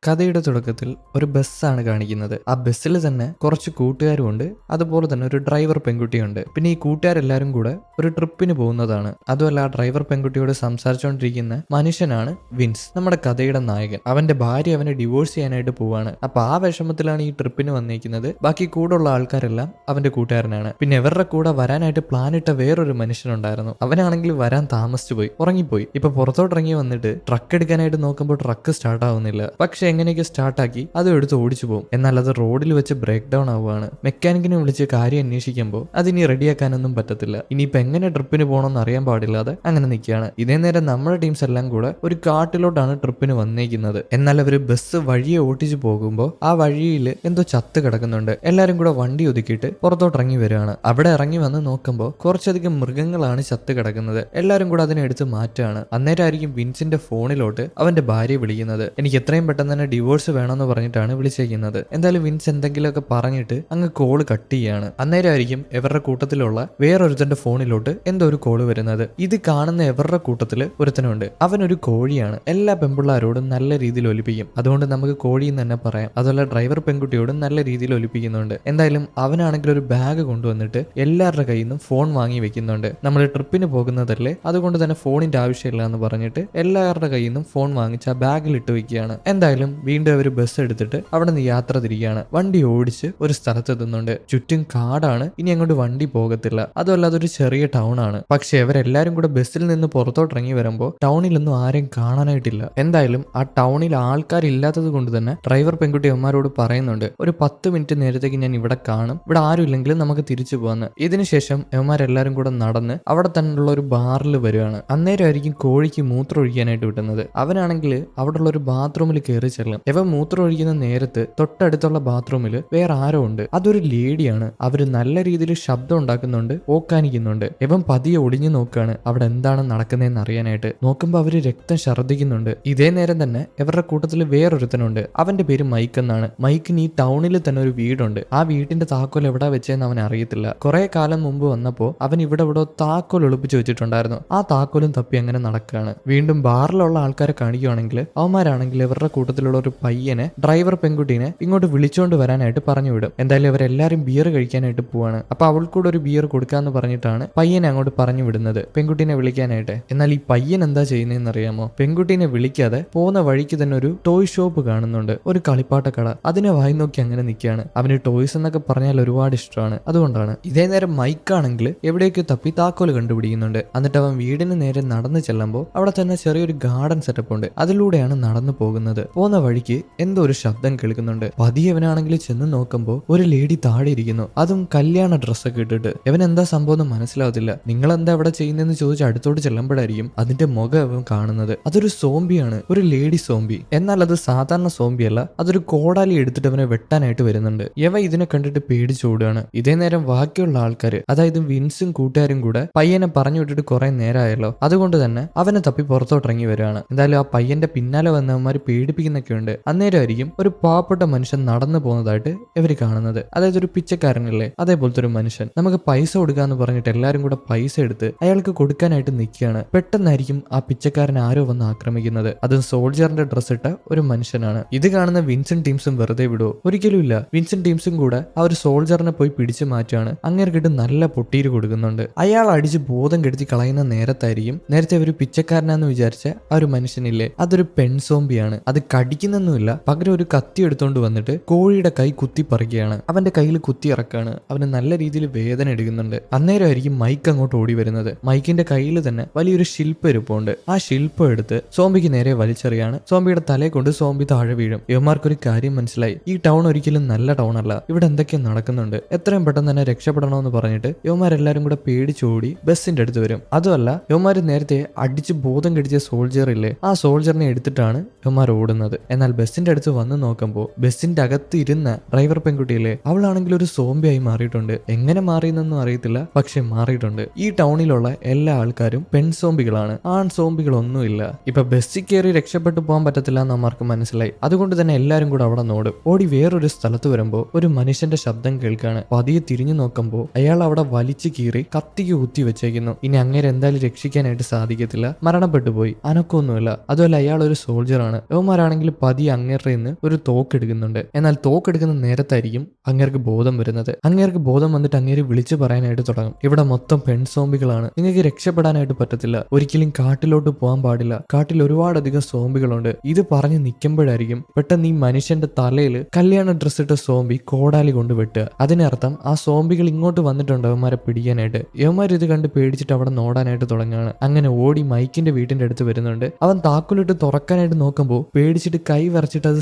കഥയുടെ തുടക്കത്തിൽ ഒരു ബസ്സാണ് കാണിക്കുന്നത്. ആ ബസ്സിൽ തന്നെ കുറച്ച് കൂട്ടുകാരുമുണ്ട്, അതുപോലെ തന്നെ ഒരു ഡ്രൈവർ പെൺകുട്ടിയുണ്ട്. പിന്നെ ഈ കൂട്ടുകാരെല്ലാരും കൂടെ ഒരു ട്രിപ്പിന് പോകുന്നതാണ്. അതുമല്ല, ആ ഡ്രൈവർ പെൺകുട്ടിയോട് സംസാരിച്ചുകൊണ്ടിരിക്കുന്ന മനുഷ്യനാണ് വിൻസ്, നമ്മുടെ കഥയുടെ നായകൻ. അവന്റെ ഭാര്യ അവനെ ഡിവോഴ്സ് ചെയ്യാനായിട്ട് പോവാണ്. അപ്പൊ ആ വിഷമത്തിലാണ് ഈ ട്രിപ്പിന് വന്നിരിക്കുന്നത്. ബാക്കി കൂടെയുള്ള ആൾക്കാരെല്ലാം അവന്റെ കൂട്ടുകാരനാണ്. പിന്നെ ഇവരുടെ കൂടെ വരാനായിട്ട് പ്ലാൻ ഇട്ട വേറൊരു മനുഷ്യനുണ്ടായിരുന്നു. അവനാണെങ്കിൽ വരാൻ താമസിച്ചു പോയി, ഉറങ്ങിപ്പോയി. ഇപ്പൊ പുറത്തോട്ടിറങ്ങി വന്നിട്ട് ട്രക്ക് എടുക്കാനായിട്ട് നോക്കുമ്പോൾ ട്രക്ക് സ്റ്റാർട്ട് ആവുന്നില്ല. പക്ഷെ എങ്ങനെയൊക്കെ സ്റ്റാർട്ടാക്കി അതും എടുത്ത് ഓടിച്ചു പോകും. എന്നാൽ അത് റോഡിൽ വെച്ച് ബ്രേക്ക് ഡൗൺ ആവുകയാണ്. മെക്കാനിക്കിനെ വിളിച്ച് കാര്യം അന്വേഷിക്കുമ്പോൾ അതിനി റെഡിയാക്കാനൊന്നും പറ്റത്തില്ല. ഇനിയിപ്പോ എങ്ങനെ ട്രിപ്പിന് പോകണമെന്ന് അറിയാൻ പാടില്ലാതെ അങ്ങനെ നിൽക്കുകയാണ്. ഇതേ നേരം നമ്മുടെ ടീംസ് എല്ലാം കൂടെ ഒരു കാട്ടിലോട്ടാണ് ട്രിപ്പിന് വന്നേക്കുന്നത്. എന്നാൽ അവര് ബസ് വഴിയെ ഓട്ടിച്ചു പോകുമ്പോൾ ആ വഴിയിൽ എന്തോ ചത്ത് കിടക്കുന്നുണ്ട്. എല്ലാരും കൂടെ വണ്ടി ഒതുക്കിയിട്ട് പുറത്തോട്ട് ഇറങ്ങി വരികയാണ്. അവിടെ ഇറങ്ങി വന്ന് നോക്കുമ്പോൾ കുറച്ചധികം മൃഗങ്ങളാണ് ചത്ത് കിടക്കുന്നത്. എല്ലാരും കൂടെ അതിനെ എടുത്ത് മാറ്റുകയാണ്. അന്നേരമായിരിക്കും വിൻസിന്റെ ഫോണിലോട്ട് അവന്റെ ഭാര്യ വിളിക്കുന്നത്. എനിക്ക് എത്രയും പെട്ടെന്ന് തന്നെ ഡിവോഴ്സ് വേണമെന്ന് പറഞ്ഞിട്ടാണ് വിളിച്ചേക്കുന്നത്. എന്തായാലും വിൻസ് എന്തെങ്കിലുമൊക്കെ പറഞ്ഞിട്ട് അങ്ങ് കോള് കട്ട് ചെയ്യാണ്. അന്നേരമായിരിക്കും ഇവരുടെ കൂട്ടത്തിലുള്ള വേറൊരുത്തന്റെ ഫോണിലോട്ട് എന്തോ ഒരു കോള് വരുന്നത്. ഇത് കാണുന്ന ഇവരുടെ കൂട്ടത്തിൽ ഒരുത്തനുണ്ട്. അവനൊരു കോഴിയാണ്. എല്ലാ പെൺപിള്ളാരോടും നല്ല രീതിയിൽ ഒലിപ്പിക്കും. അതുകൊണ്ട് നമുക്ക് കോഴിന്ന് തന്നെ പറയാം. അതുപോലെ ഡ്രൈവർ പെൺകുട്ടിയോടും നല്ല രീതിയിൽ ഒലിപ്പിക്കുന്നുണ്ട്. എന്തായാലും അവനാണെങ്കിൽ ഒരു ബാഗ് കൊണ്ടുവന്നിട്ട് എല്ലാവരുടെ കയ്യിൽ നിന്നും ഫോൺ വാങ്ങി വെക്കുന്നുണ്ട്. നമ്മൾ ട്രിപ്പിന് പോകുന്നതല്ലേ, അതുകൊണ്ട് തന്നെ ഫോണിന്റെ ആവശ്യമില്ല എന്ന് പറഞ്ഞിട്ട് എല്ലാവരുടെ കയ്യിൽ നിന്നും ഫോൺ വാങ്ങിച്ച് ആ ബാഗിൽ ഇട്ട് വെക്കുകയാണ്. എന്തായാലും വീണ്ടും അവർ ബസ് എടുത്തിട്ട് അവിടെ നിന്ന് യാത്ര തിരികെയാണ്. വണ്ടി ഓടിച്ച് ഒരു സ്ഥലത്തെത്തുന്നുണ്ട്. ചുറ്റും കാടാണ്. ഇനി അങ്ങോട്ട് വണ്ടി പോകത്തില്ല. അതുമല്ല, അതൊരു ചെറിയ ടൗൺ ആണ്. പക്ഷെ അവരെല്ലാരും കൂടെ ബസ്സിൽ നിന്ന് പുറത്തോട്ടിറങ്ങി വരുമ്പോൾ ടൗണിലൊന്നും ആരെയും കാണാനായിട്ടില്ല. എന്തായാലും ആ ടൗണിൽ ആൾക്കാരില്ലാത്തത് കൊണ്ട് തന്നെ ഡ്രൈവർ പെൺകുട്ടി അവന്മാരോട് പറയുന്നുണ്ട്, ഒരു 10 മിനിറ്റ് നേരത്തേക്ക് ഞാൻ ഇവിടെ കാണും, ഇവിടെ ആരും ഇല്ലെങ്കിലും നമുക്ക് തിരിച്ചു പോകാന്ന്. ഇതിനുശേഷം അവന്മാരെല്ലാരും കൂടെ നടന്ന് അവിടെ തന്നെയുള്ള ഒരു ബാറിൽ വരികയാണ്. അന്നേരമായിരിക്കും കോഴിക്ക് മൂത്രം ഒഴിക്കാനായിട്ട് വിട്ടുന്നത്. അവനാണെങ്കിൽ അവിടെയുള്ള ഒരു ബാത്റൂമിൽ കയറി ചെല്ലും. ഇവൻ മൂത്രം ഒഴിക്കുന്ന നേരത്ത് തൊട്ടടുത്തുള്ള ബാത്റൂമിൽ വേറെ ആരോ ഉണ്ട്. അതൊരു ലേഡിയാണ്. അവര് നല്ല രീതിയിൽ ശബ്ദം ഉണ്ടാക്കുന്നുണ്ട്, ഓക്കാനിക്കുന്നുണ്ട്. ഇവൻ പതിയെ ഒളിഞ്ഞു നോക്കുകയാണ് അവിടെ എന്താണ് നടക്കുന്നതെന്ന് അറിയാനായിട്ട്. നോക്കുമ്പോൾ അവര് രക്തം ഛർദ്ദിക്കുന്നുണ്ട്. ഇതേ നേരം തന്നെ ഇവരുടെ കൂട്ടത്തിൽ വേറൊരുത്തനുണ്ട്. അവന്റെ പേര് മൈക്ക് എന്നാണ്. മൈക്കിന് ഈ ടൗണിൽ തന്നെ ഒരു വീടുണ്ട്. ആ വീട്ടിന്റെ താക്കോൽ എവിടെ വെച്ചെന്ന് അവൻ അറിയത്തില്ല. കുറെ കാലം മുമ്പ് വന്നപ്പോ അവൻ ഇവിടെ താക്കോൽ ഒളിപ്പിച്ചു വെച്ചിട്ടുണ്ടായിരുന്നു. ആ താക്കോലും തപ്പി അങ്ങനെ നടക്കുകയാണ്. വീണ്ടും ബാറിലുള്ള ആൾക്കാരെ കാണിക്കുകയാണെങ്കിൽ അവന്മാരാണെങ്കിൽ ഇവരുടെ കൂട്ടത്തിലുള്ള ഒരു പയ്യനെ, ഡ്രൈവർ പെൺകുട്ടീനെ ഇങ്ങോട്ട് വിളിച്ചോണ്ട് വരാനായിട്ട് പറഞ്ഞു വിടും. എന്തായാലും ഇവരെല്ലാരും ബിയർ കഴിക്കാനായിട്ട് പോവാണ്. അപ്പൊ അവൾക്കൂടെ ഒരു ബിയർ കൊടുക്കാന്ന് പറഞ്ഞിട്ടാണ് പയ്യനെ അങ്ങോട്ട് പറഞ്ഞു വിടുന്നത്, പെൺകുട്ടീനെ വിളിക്കാനായിട്ട്. എന്നാൽ ഈ പയ്യൻ എന്താ ചെയ്യുന്നതെന്ന് അറിയാമോ? പെൺകുട്ടീനെ വിളിക്കാതെ പോകുന്ന വഴിക്ക് തന്നെ ഒരു ടോയ് ഷോപ്പ് കാണുന്നുണ്ട്, ഒരു കളിപ്പാട്ട കട. അതിനെ വായി നോക്കി അങ്ങനെ നിൽക്കുകയാണ്. അവന് ടോയ്സ് എന്നൊക്കെ പറഞ്ഞാൽ ഒരുപാട് ഇഷ്ടമാണ്. അതുകൊണ്ടാണ്. ഇതേ നേരം മൈക്കാണെങ്കിൽ എവിടേക്ക് തപ്പി താക്കോല് കണ്ടുപിടിക്കുന്നുണ്ട്. എന്നിട്ട് അവൻ വീടിന് നേരെ നടന്നു ചെല്ലുമ്പോൾ അവിടെ തന്നെ ചെറിയൊരു ഗാർഡൻ സെറ്റപ്പ് ഉണ്ട്. അതിലൂടെയാണ് നടന്നു പോകുന്നത്. പോകുന്ന വഴിക്ക് എന്തോ ഒരു ശബ്ദം കേൾക്കുന്നുണ്ട്. പതിയവനാണെങ്കിൽ ചെന്ന് നോക്കുമ്പോൾ ഒരു ലേഡി താഴെ ഇരിക്കുന്നു, അതും കല്യാണ ഡ്രസ്സൊക്കെ ഇട്ടിട്ട്. ഇവൻ എന്താ സംഭവം എന്ന് മനസ്സിലാവത്തില്ല. നിങ്ങൾ എന്താ ഇവിടെ ചെയ്യുന്നതെന്ന് ചോദിച്ച് അടുത്തോട്ട് ചെല്ലുമ്പോഴായിരിക്കും അതിന്റെ മുഖം അവൻ കാണുന്നത്. അതൊരു സോംബിയാണ്, ഒരു ലേഡി സോംബി. എന്നാൽ അത് സാധാരണ സോംബി അല്ല, അതൊരു കോടാലി എടുത്തിട്ട് അവനെ വെട്ടാനായിട്ട് വരുന്നുണ്ട്. ഇവ ഇതിനെ കണ്ടിട്ട് പേടിച്ചോടുകയാണ്. ഇതേ നേരം ബാക്കിയുള്ള ആൾക്കാര്, അതായത് വിൻസും കൂട്ടുകാരും കൂടെ പയ്യനെ പറഞ്ഞു വിട്ടിട്ട് കുറെ നേരമായല്ലോ, അതുകൊണ്ട് തന്നെ അവനെ തപ്പി പുറത്തോട്ടിറങ്ങി വരികയാണ്. എന്തായാലും ആ പയ്യന്റെ പിന്നാലെ വന്നവന്മാർ പേടിപ്പിക്കുന്നൊക്കെ ഉണ്ട്. അന്നേരമായിരിക്കും ഒരു പാവപ്പെട്ട മനുഷ്യൻ നടന്നു പോകുന്നതായിട്ട് ഇവർ കാണുന്നത്. അതായത് ഒരു പിച്ചക്കാരനല്ലേ, അതേപോലത്തെ ഒരു മനുഷ്യൻ. നമുക്ക് പൈസ കൊടുക്കാന്ന് പറഞ്ഞിട്ട് എല്ലാരും കൂടെ പൈസ എടുത്ത് അയാൾക്ക് കൊടുക്കാനായിട്ട് നിൽക്കുകയാണ്. പെട്ടെന്നായിരിക്കും ആ പിച്ചക്കാരൻ ആരോ വന്ന് ആക്രമിക്കുന്നത്. അതും സോൾജറിന്റെ ഡ്രസ് ഇട്ട ഒരു മനുഷ്യനാണ്. ഇത് കാണുന്ന വിൻസെന്റ് ടീംസും വെറുതെ വിടുവോ? ഒരിക്കലും ഇല്ല. വിൻസെന്റ് ടീംസും കൂടെ ആ ഒരു സോൾജറിനെ പോയി പിടിച്ചു മാറ്റുകയാണ്. അങ്ങേർക്കിട്ട് നല്ല പൊട്ടീര് കൊടുക്കുന്നുണ്ട്. അയാൾ അടിച്ച് ബോധം കെടുത്തി കളയുന്ന നേരത്തായിരിക്കും നേരത്തെ ഒരു പിച്ചക്കാരനാന്ന് വിചാരിച്ച ആ ഒരു മനുഷ്യനില്ലേ, അതൊരു പെൺസോംബിയാണ്. അത് കടിക്കുന്നൊന്നുമില്ല, പകരം ഒരു കത്തി എടുത്തോണ്ട് വന്നിട്ട് കോഴിയുടെ കൈ കുത്തി പറിക്കുകയാണ്. അവന്റെ കയ്യിൽ കുത്തി ഇറക്കാണ്. അവന് നല്ല രീതിയിൽ വേദന എടുക്കുന്നുണ്ട്. അന്നേരമായിരിക്കും മൈക്ക് അങ്ങോട്ട് ഓടി വരുന്നത്. മൈക്കിന്റെ കയ്യിൽ തന്നെ വലിയൊരു ശില്പം ഇരിപ്പുണ്ട്. ആ ശില്പം എടുത്ത് സോംബിക്ക് നേരെ വലിച്ചെറിയാണ്. സോംബിയുടെ തലയെ കൊണ്ട് സോംബി താഴെ വീഴും. ഇവന്മാർക്കൊരു കാര്യം മനസ്സിലായി, ഈ ടൗൺ ഒരിക്കലും നല്ല ടൗൺ അല്ല, ഇവിടെ എന്തൊക്കെയോ നടക്കുന്നുണ്ട്, എത്രയും പെട്ടെന്ന് തന്നെ രക്ഷപ്പെടണമെന്ന് പറഞ്ഞിട്ട് യുവമാരെല്ലാരും കൂടെ പേടിച്ചോടി ബസ്സിന്റെ അടുത്ത് വരും. അതുമല്ല, യുവമാര് നേരത്തെ അടിച്ച് ബോധം കെടിച്ച സോൾജർ ഇല്ലേ, ആ സോൾജറിനെ എടുത്തിട്ടാണ് യുവമാർ ഓടുന്നത്. എന്നാൽ ബസ്സിന്റെ അടുത്ത് വന്ന് നോക്കുമ്പോൾ ബസ്സിന്റെ അകത്ത് ഇരുന്ന ഡ്രൈവർ പെൺകുട്ടിയില്ലേ, അവളാണെങ്കിൽ ഒരു സോംബിയായി മാറിയിട്ടുണ്ട്. എങ്ങനെ മാറിയെന്നൊന്നും അറിയത്തില്ല, പക്ഷെ മാറിയിട്ടുണ്ട്. ഈ ടൗണിലുള്ള എല്ലാ ആൾക്കാരും പെൺ സോംബികളാണ്, ആൺ സോംബികളൊന്നുമില്ല. ഇപ്പൊ ബസ്സിൽ കയറി രക്ഷപ്പെട്ടു പോകാൻ പറ്റത്തില്ല എന്ന് അമ്മമാർക്ക് മനസ്സിലായി. അതുകൊണ്ട് തന്നെ എല്ലാരും കൂടെ അവിടെ നോടും. ഓടി വേറൊരു സ്ഥലത്ത് വരുമ്പോൾ ഒരു മനുഷ്യന്റെ ശബ്ദം കേൾക്കാണ്. പതിയെ തിരിഞ്ഞു നോക്കുമ്പോൾ അയാൾ അവിടെ വലിച്ചു കീറി കത്തിക്ക് കുത്തി വെച്ചേക്കുന്നു. ഇനി അങ്ങനെ എന്തായാലും രക്ഷിക്കാനായിട്ട് സാധിക്കത്തില്ല, മരണപ്പെട്ടു പോയി, അനക്കൊന്നുമില്ല. അതുമല്ല, അയാൾ ഒരു സോൾജറാണ്. യവന്മാരാണെങ്കിൽ പതിയെ അങ്ങേരുടെ നിന്ന് ഒരു തോക്കെടുക്കുന്നുണ്ട്. എന്നാൽ തോക്കെടുക്കുന്ന നേരത്തായിരിക്കും അങ്ങേർക്ക് ബോധം വരുന്നത്. അങ്ങേർക്ക് ബോധം വന്നിട്ട് അങ്ങേര് വിളിച്ചു പറയാനായിട്ട് തുടങ്ങും, ഇവിടെ മൊത്തം പെൺ സോംബികളാണ്, നിങ്ങൾക്ക് രക്ഷപ്പെടാനായിട്ട് പറ്റത്തില്ല, ഒരിക്കലും കാട്ടിലോട്ട് പോകാൻ പാടില്ല, കാട്ടിൽ ഒരുപാടധികം സോംബികളുണ്ട്. ഇത് പറഞ്ഞ് നിൽക്കുമ്പോഴായിരിക്കും പെട്ടെന്ന് ഈ മനുഷ്യന്റെ തലയിൽ കല്യാണ ഡ്രസ് ഇട്ട സോംബി കോടാലി കൊണ്ട് വെട്ടുക. അതിനർത്ഥം ആ സോംബികൾ ഇങ്ങോട്ട് വന്നിട്ടുണ്ട് അവന്മാരെ പിടിക്കാനായിട്ട്. യവന്മാർ ഇത് കണ്ട് പേടിച്ചിട്ട് അവിടെ നോടാനായിട്ട് തുടങ്ങുകയാണ്. അങ്ങനെ ഓടി മൈക്കിന്റെ വീട്ടിന്റെ അടുത്ത് വരുന്നുണ്ട്. അവൻ താക്കോലിട്ട് തുറക്കാനായിട്ട് നോക്കുമ്പോൾ പേടിച്ചിട്ട് കൈ വരച്ചിട്ട് അത്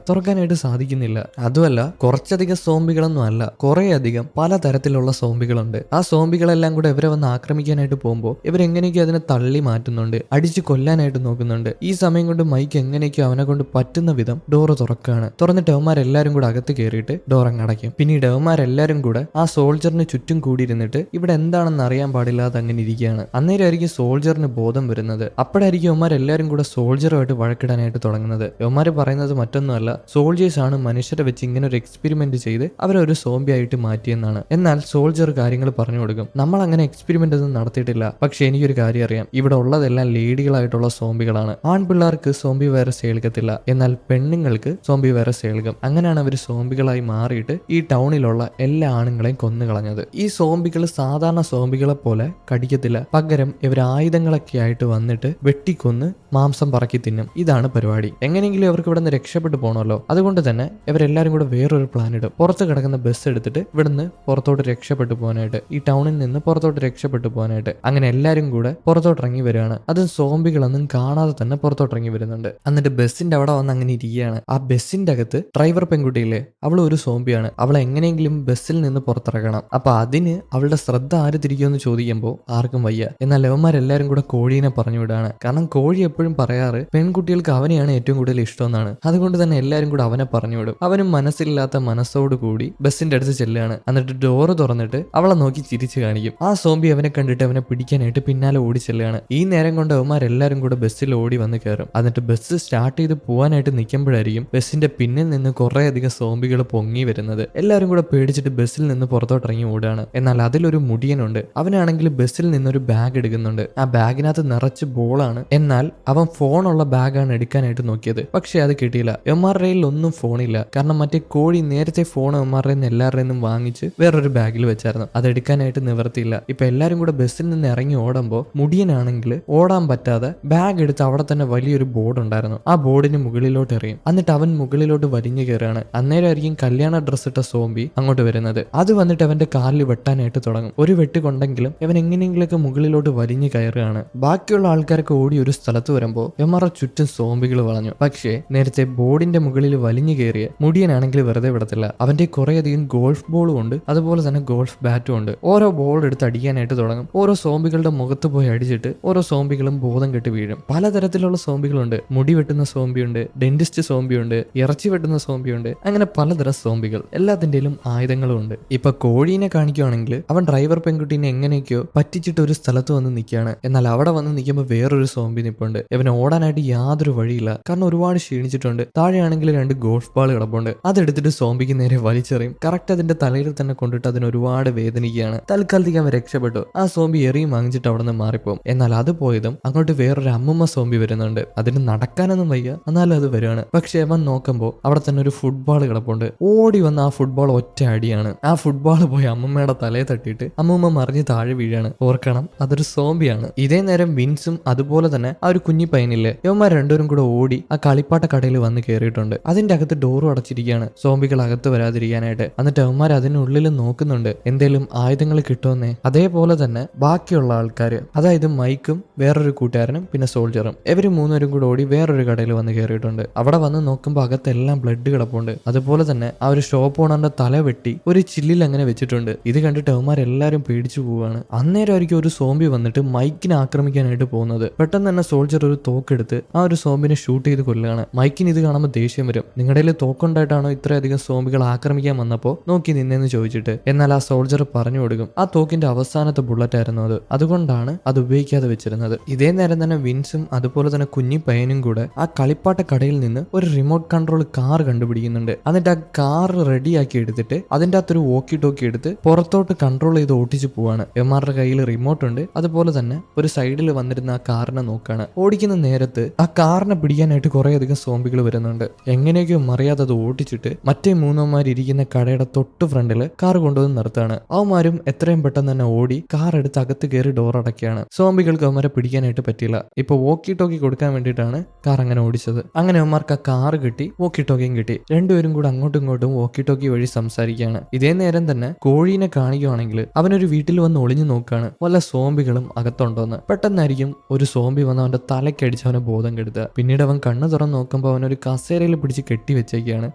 തുറക്കാനായിട്ട് സാധിക്കുന്നില്ല. അതുമല്ല, കുറച്ചധികം സോംബികളൊന്നും അല്ല, കുറെ അധികം പലതരത്തിലുള്ള സോംബികളുണ്ട്. ആ സോംബികളെല്ലാം കൂടെ ഇവരെ വന്ന് ആക്രമിക്കാനായിട്ട് പോകുമ്പോൾ ഇവരെങ്ങനെയൊക്കെ അതിനെ തള്ളി മാറ്റുന്നുണ്ട്, അടിച്ചു കൊല്ലാനായിട്ട് നോക്കുന്നുണ്ട്. ഈ സമയം കൊണ്ട് മൈക്ക് എങ്ങനെയൊക്കെ അവനെ കൊണ്ട് പറ്റുന്ന വിധം ഡോറ് തുറക്കുകയാണ്. തുറന്നിട്ട് അവന്മാരെല്ലാരും കൂടെ അകത്ത് കയറിയിട്ട് ഡോർ അങ്ങടയ്ക്കും. പിന്നീട് അവന്മാരെല്ലാരും കൂടെ ആ സോൾജറിന് ചുറ്റും കൂടിയിരുന്നിട്ട് ഇവിടെ എന്താണെന്ന് അറിയാൻ പാടില്ലാതെ അങ്ങനെ ഇരിക്കുകയാണ്. അന്നേരമായിരിക്കും സോൾജറിന് ബോധം വരുന്നത്. അപ്പോഴായിരിക്കും അവന്മാരെല്ലാരും കൂടെ സോൾജറുമായിട്ട് വഴക്കിടാനായിട്ട് തുടങ്ങുന്നത്. അവന്മാർ പറയുന്നത് മറ്റൊന്നുമല്ല, സോൾജേഴ്സ് ആണ് മനുഷ്യരെ വെച്ച് ഇങ്ങനെ ഒരു എക്സ്പെരിമെന്റ് ചെയ്ത് അവരെ ഒരു സോംബി ആയിട്ട് മാറ്റിയെന്നാണ്. എന്നാൽ സോൾജർ കാര്യങ്ങൾ പറഞ്ഞു കൊടുക്കും, നമ്മൾ അങ്ങനെ എക്സ്പെരിമെന്റ് ഒന്നും നടത്തിയിട്ടില്ല, പക്ഷെ എനിക്കൊരു കാര്യം അറിയാം, ഇവിടെ ഉള്ളതെല്ലാം ലേഡികളായിട്ടുള്ള സോംബികളാണ്. ആൺപിള്ളേർക്ക് സോംബി വൈറസ് ഏൽക്കത്തില്ല, എന്നാൽ പെണ്ണുങ്ങൾക്ക് സോംബി വൈറസ് ഏൽക്കും. അങ്ങനെയാണ് അവർ സോംബികളായി മാറിയിട്ട് ഈ ടൗണിലുള്ള എല്ലാ ആണുങ്ങളെയും കൊന്നുകളഞ്ഞത്. ഈ സോംബികൾ സാധാരണ സോംബികളെ പോലെ കടിക്കത്തില്ല, പകരം ഇവർ ആയുധങ്ങളൊക്കെ ആയിട്ട് വന്നിട്ട് വെട്ടിക്കൊന്ന് മാംസം പറക്കി തിന്നും. ഇതാണ് പരിപാടി. എങ്ങനെയെങ്കിലും അവർക്ക് ഇവിടെ നിന്ന് രക്ഷപ്പെട്ടു പോകണമല്ലോ. അതുകൊണ്ട് തന്നെ ഇവരെല്ലാരും കൂടെ വേറൊരു പ്ലാൻ ഇടും. പുറത്ത് കിടക്കുന്ന ബസ് എടുത്തിട്ട് ഇവിടുന്ന് പുറത്തോട്ട് രക്ഷപ്പെട്ടു പോകാനായിട്ട്, ഈ ടൗണിൽ നിന്ന് പുറത്തോട്ട് രക്ഷപ്പെട്ടു പോകാനായിട്ട്. അങ്ങനെ എല്ലാരും കൂടെ പുറത്തോട്ട് ഇറങ്ങി വരികയാണ്. അത് സോംബികളൊന്നും കാണാതെ തന്നെ പുറത്തോട്ട് ഇറങ്ങി വരുന്നുണ്ട്. എന്നിട്ട് ബസ്സിന്റെ അവിടെ വന്ന് അങ്ങനെ ഇരിക്കുകയാണ്. ആ ബസ്സിന്റെ അകത്ത് ഡ്രൈവർ പെൺകുട്ടിയില്ലേ, അവൾ ഒരു സോംബിയാണ്. അവളെ എങ്ങനെയെങ്കിലും ബസ്സിൽ നിന്ന് പുറത്തിറക്കണം. അപ്പൊ അതിന് അവളുടെ ശ്രദ്ധ ആര് തിരിക്കുമെന്ന് ചോദിക്കുമ്പോൾ ആർക്കും വയ്യ. എന്നാൽ യവന്മാരെല്ലാരും കൂടെ കോഴീനെ പറഞ്ഞു വിടാണ്. കാരണം കോഴി എപ്പോഴും പറയാറ് പെൺകുട്ടികൾക്ക് അവനെയാണ് ഏറ്റവും കൂടുതൽ ഇഷ്ടമെന്നാണ്. അതുകൊണ്ട് തന്നെ എല്ലാരും കൂടെ അവനെ പറഞ്ഞു വിടും. അവനും മനസ്സില്ലാത്ത മനസ്സോട് കൂടി ബസ്സിന്റെ അടുത്ത് ചെല്ലുകയാണ്. എന്നിട്ട് ഡോറ് തുറന്നിട്ട് അവളെ നോക്കി ചിരിച്ചു കാണിക്കും. ആ സോംബി അവനെ കണ്ടിട്ട് അവനെ പിടിക്കാനായിട്ട് പിന്നാലെ ഓടി ചെല്ലുകയാണ്. ഈ നേരം കൊണ്ട് അവന്മാരെല്ലാരും കൂടെ ബസ്സിൽ ഓടി വന്ന് കയറും. എന്നിട്ട് ബസ് സ്റ്റാർട്ട് ചെയ്ത് പോകാനായിട്ട് നിൽക്കുമ്പോഴായിരിക്കും ബസ്സിന്റെ പിന്നിൽ നിന്ന് കുറെ അധികം സോംബികൾ പൊങ്ങി വരുന്നത്. എല്ലാരും കൂടെ പേടിച്ചിട്ട് ബസ്സിൽ നിന്ന് പുറത്തോട്ട് ഇറങ്ങി ഓടുകയാണ്. എന്നാൽ അതിലൊരു മുടിയനുണ്ട്. അവനാണെങ്കിൽ ബസ്സിൽ നിന്നൊരു ബാഗ് എടുക്കുന്നുണ്ട്. ആ ബാഗിനകത്ത് നിറച്ച് ബോളാണ്. എന്നാൽ അവൻ ഫോണുള്ള ബാഗാണ് എടുക്കാനായിട്ട് നോക്കിയത്, പക്ഷെ അത് കിട്ടിയില്ല. എംആർഐയിൽ ഒന്നും ഫോണില്ല. കാരണം മറ്റേ കോഴി നേരത്തെ ഫോൺ എംആർഐ എല്ലാവരുടെ നിന്നും വാങ്ങിച്ച് വേറൊരു ബാഗിൽ വെച്ചായിരുന്നു. അത് എടുക്കാനായിട്ട് നിവർത്തിയില്ല. ഇപ്പൊ എല്ലാരും കൂടെ ബസ്സിൽ നിന്ന് ഇറങ്ങി ഓടുമ്പോൾ മുടിയനാണെങ്കിൽ ഓടാൻ പറ്റാതെ ബാഗ് എടുത്ത് അവിടെ തന്നെ വലിയൊരു ബോർഡ് ഉണ്ടായിരുന്നു. ആ ബോർഡിന് മുകളിലോട്ട് എറിയും. എന്നിട്ട് അവൻ മുകളിലോട്ട് വലിഞ്ഞു കയറുകയാണ്. അന്നേരമായിരിക്കും കല്യാണ ഡ്രസ് ഇട്ട സോംബി അങ്ങോട്ട് വരുന്നത്. അത് വന്നിട്ട് അവന്റെ കാലിൽ വെട്ടാനായിട്ട് തുടങ്ങും. ഒരു വെട്ട് കൊണ്ടെങ്കിലും അവൻ എങ്ങനെയെങ്കിലൊക്കെ മുകളിലോട്ട് വലിഞ്ഞു കയറുകയാണ്. ബാക്കിയുള്ള ആൾക്കാരൊക്കെ ഓടി ഒരു സ്ഥലത്ത് വരുമ്പോൾ എമ്മറ ചുറ്റും സോംബികൾ വളഞ്ഞു. പക്ഷേ നേരത്തെ ബോർഡിന്റെ മുകളിൽ വലിഞ്ഞു കയറിയ മുടിയനാണെങ്കിൽ വെറുതെ വിടത്തില്ല. അവന്റെ കുറേയധികം ഗോൾഫ് ബോളും ഉണ്ട്, അതുപോലെ തന്നെ ഗോൾഫ് ബാറ്റും ഉണ്ട്. ഓരോ ബോൾ എടുത്ത് അടിക്കാനായിട്ട് തുടങ്ങും. ഓരോ സോംബികളുടെ മുഖത്ത് പോയി അടിച്ചിട്ട് ഓരോ സോംബികളും ബോധം കെട്ട് വീഴും. പലതരത്തിലുള്ള സോംബികളുണ്ട്. മുടി വെട്ടുന്ന സോംബിയുണ്ട്, ഡെന്റിസ്റ്റ് സോംബിയുണ്ട്, ഇറച്ചി വെട്ടുന്ന സോംബിയുണ്ട്, അങ്ങനെ പലതരം സോംബികൾ. എല്ലാത്തിന്റെയും ആയുധങ്ങളും ഉണ്ട്. ഇപ്പൊ കോഴീനെ കാണിക്കുകയാണെങ്കിൽ അവൻ ഡ്രൈവർ പെൺകുട്ടീനെ എങ്ങനെയൊക്കെയോ പറ്റിച്ചിട്ട് ഒരു സ്ഥലത്ത് വന്ന് നിൽക്കുകയാണ്. എന്നാൽ അവിടെ വന്ന് നിൽക്കുമ്പോൾ വേറൊരു സോംബി നിൽപ്പുണ്ട്. ഇവന് ഓടാനായിട്ട് യാതൊരു വഴിയില്ല, കാരണം ഒരുപാട് ക്ഷീണിച്ചിട്ടുണ്ട്. താഴെയാണെങ്കിൽ 2 ഗോൾഫ് ബാൾ കിടപ്പുണ്ട്. അതെടുത്തിട്ട് സോംബിക്ക് നേരെ വലിച്ചെറിയും. കറക്റ്റ് അതിന്റെ തലയിൽ തന്നെ കൊണ്ടിട്ട് അതിന് ഒരുപാട് വേദനിക്കുകയാണ്. തൽക്കാലത്തേക്ക് അവൻ രക്ഷപ്പെട്ടു. ആ സോംബി എറിയും വാങ്ങിച്ചിട്ട് അവിടെ നിന്ന് മാറിപ്പോകും. എന്നാൽ അത് പോയതും അങ്ങോട്ട് വേറൊരു അമ്മുമ്മ സോംബി വരുന്നുണ്ട്. അതിന് നടക്കാനൊന്നും വയ്യ, എന്നാലും അത് വരുവാണ്. പക്ഷെ അവൻ നോക്കുമ്പോൾ അവിടെ തന്നെ ഒരു ഫുട്ബോൾ കിടപ്പുണ്ട്. ഓടി വന്ന ആ ഫുട്ബോൾ ഒറ്റ അടിയാണ്. ആ ഫുട്ബോൾ പോയി അമ്മുമ്മയുടെ തലയെ തട്ടിയിട്ട് അമ്മുമ്മ മറിഞ്ഞ് താഴെ വീഴാണ്. ഓർക്കണം, അതൊരു സോംബിയാണ്. ഇതേ നേരം വിൻസും അതുപോലെ തന്നെ ആ ഒരു കുഞ്ഞി പയ്യനില്ലേ, ഇവന്മാർ രണ്ടുപേരും കൂടെ ഓടി ആ കളിപ്പാട്ട കടയിൽ വന്ന് കയറിയിട്ടുണ്ട്. അതിന്റെ അകത്ത് ഡോറും അടച്ചിരിക്കുകയാണ്, സോംബികൾ അകത്ത് വരാതിരിക്കാനായിട്ട്. എന്നിട്ട് അവന്മാർ അതിനുള്ളിൽ നോക്കുന്നുണ്ട് എന്തെങ്കിലും ആയുധങ്ങൾ കിട്ടുമെന്നേ. അതേപോലെ തന്നെ ബാക്കിയുള്ള ആൾക്കാര്, അതായത് മൈക്കും വേറൊരു കൂട്ടുകാരനും പിന്നെ സോൾജറും, ഇവര് 3 പേരും കൂടെ ഓടി വേറൊരു കടയിൽ വന്ന് കയറിയിട്ടുണ്ട്. അവിടെ വന്ന് നോക്കുമ്പോൾ അകത്തെല്ലാം ബ്ലഡ് കിടപ്പുണ്ട്. അതുപോലെ തന്നെ ആ ഒരു ഷോപ്പ് ഓണറിന്റെ തല വെട്ടി ഒരു ചില്ലിൽ അങ്ങനെ വെച്ചിട്ടുണ്ട്. ഇത് കണ്ടിട്ട് അവന്മാരെല്ലാരും പേടിച്ചു പോവുകയാണ്. അന്നേരമായിരിക്കും ഒരു സോംബി വന്നിട്ട് മൈക്കിനെ ആക്രമിക്കാനായിട്ട് പോകുന്നത്. പെട്ടെന്ന് തന്നെ സോൾജർ ഒരു തോക്കെടുത്ത് ആ ഒരു സോംബിനെ ഷൂട്ട് ചെയ്ത് കൊല്ലുകയാണ്. മൈക്കിന് ഇത് കാണുമ്പോൾ ദേഷ്യം വരും. നിങ്ങളുടെ കയ്യിൽ തോക്കുണ്ടായിട്ടാണോ ഇത്രയധികം സോംബികൾ ആക്രമിക്കാൻ വന്നപ്പോൾ നോക്കി നിന്നെന്ന് ചോദിച്ചിട്ട്. എന്നാൽ ആ സോൾജർ പറഞ്ഞു കൊടുക്കും ആ തോക്കിന്റെ അവസാനത്തെ ബുള്ളറ്റ് ആയിരുന്നു അത്, അതുകൊണ്ടാണ് അത് ഉപയോഗിക്കാതെ വെച്ചിരുന്നത്. ഇതേ നേരം തന്നെ വിൻസും അതുപോലെ തന്നെ കുഞ്ഞി പയ്യനും കൂടെ ആ കളിപ്പാട്ട കടയിൽ നിന്ന് ഒരു റിമോട്ട് കൺട്രോൾ കാർ കണ്ടുപിടിക്കുന്നുണ്ട്. എന്നിട്ട് ആ കാർ റെഡിയാക്കി എടുത്തിട്ട് അതിന്റെ അകത്തൊരു വോക്കി ടോക്കി എടുത്ത് പുറത്തോട്ട് കൺട്രോൾ ചെയ്ത് ഓട്ടിച്ചു പോവാണ്. എംആറുടെ കയ്യിൽ റിമോട്ട് ഉണ്ട്. അതുപോലെ തന്നെ ഒരു സൈഡിൽ വന്നിരുന്ന ആ കാറിനെ നോക്കാണ്. ഓടിക്കുന്ന നേരത്ത് ആ കാറിനെ പിടിക്കാനായിട്ട് പിടിക്കാനായിട്ട് കുറേയധികം സോംബികൾ വരുന്നുണ്ട്. എങ്ങനെയൊക്കെയോ മറിയാതെ അത് ഓടിച്ചിട്ട് മറ്റേ മൂന്നന്മാരിരിക്കുന്ന കടയുടെ തൊട്ട് ഫ്രണ്ടില് കാർ കൊണ്ടുവന്ന് നിർത്താണ്. അവന്മാരും എത്രയും പെട്ടെന്ന് തന്നെ ഓടി കാർ എടുത്ത് അകത്ത് കയറി ഡോർ അടയ്ക്കുകയാണ്. സോംബികൾക്ക് അവന്മാരെ പിടിക്കാനായിട്ട് പറ്റില്ല. ഇപ്പൊ വോക്കി ടോക്കി കൊടുക്കാൻ വേണ്ടിയിട്ടാണ് കാർ അങ്ങനെ ഓടിച്ചത്. അങ്ങനെ അവന്മാർക്ക് ആ കാർ കിട്ടി, വോക്കി ടോക്കിയും കിട്ടി. രണ്ടുപേരും കൂടെ അങ്ങോട്ടും ഇങ്ങോട്ടും വോക്കി ടോക്കി വഴി സംസാരിക്കുകയാണ്. ഇതേ നേരം തന്നെ കോഴീനെ കാണിക്കുകയാണെങ്കിൽ അവനൊരു വീട്ടിൽ വന്ന് ഒളിഞ്ഞു നോക്കുകയാണ് വല്ല സോംബികളും അകത്തുണ്ടോന്ന്. പെട്ടെന്നായിരിക്കും ഒരു സോംബി വന്ന് അവന്റെ തലക്കടിച്ച് അവനെ ബോധം കെടുത്തുക. പിന്നീട് അവൻ കണ്ണു തുറന്ന് നോക്കുമ്പോൾ അവനൊരു കസേരയിൽ പിടിച്ച് കെട്ടി വെച്ചേക്കാണ്.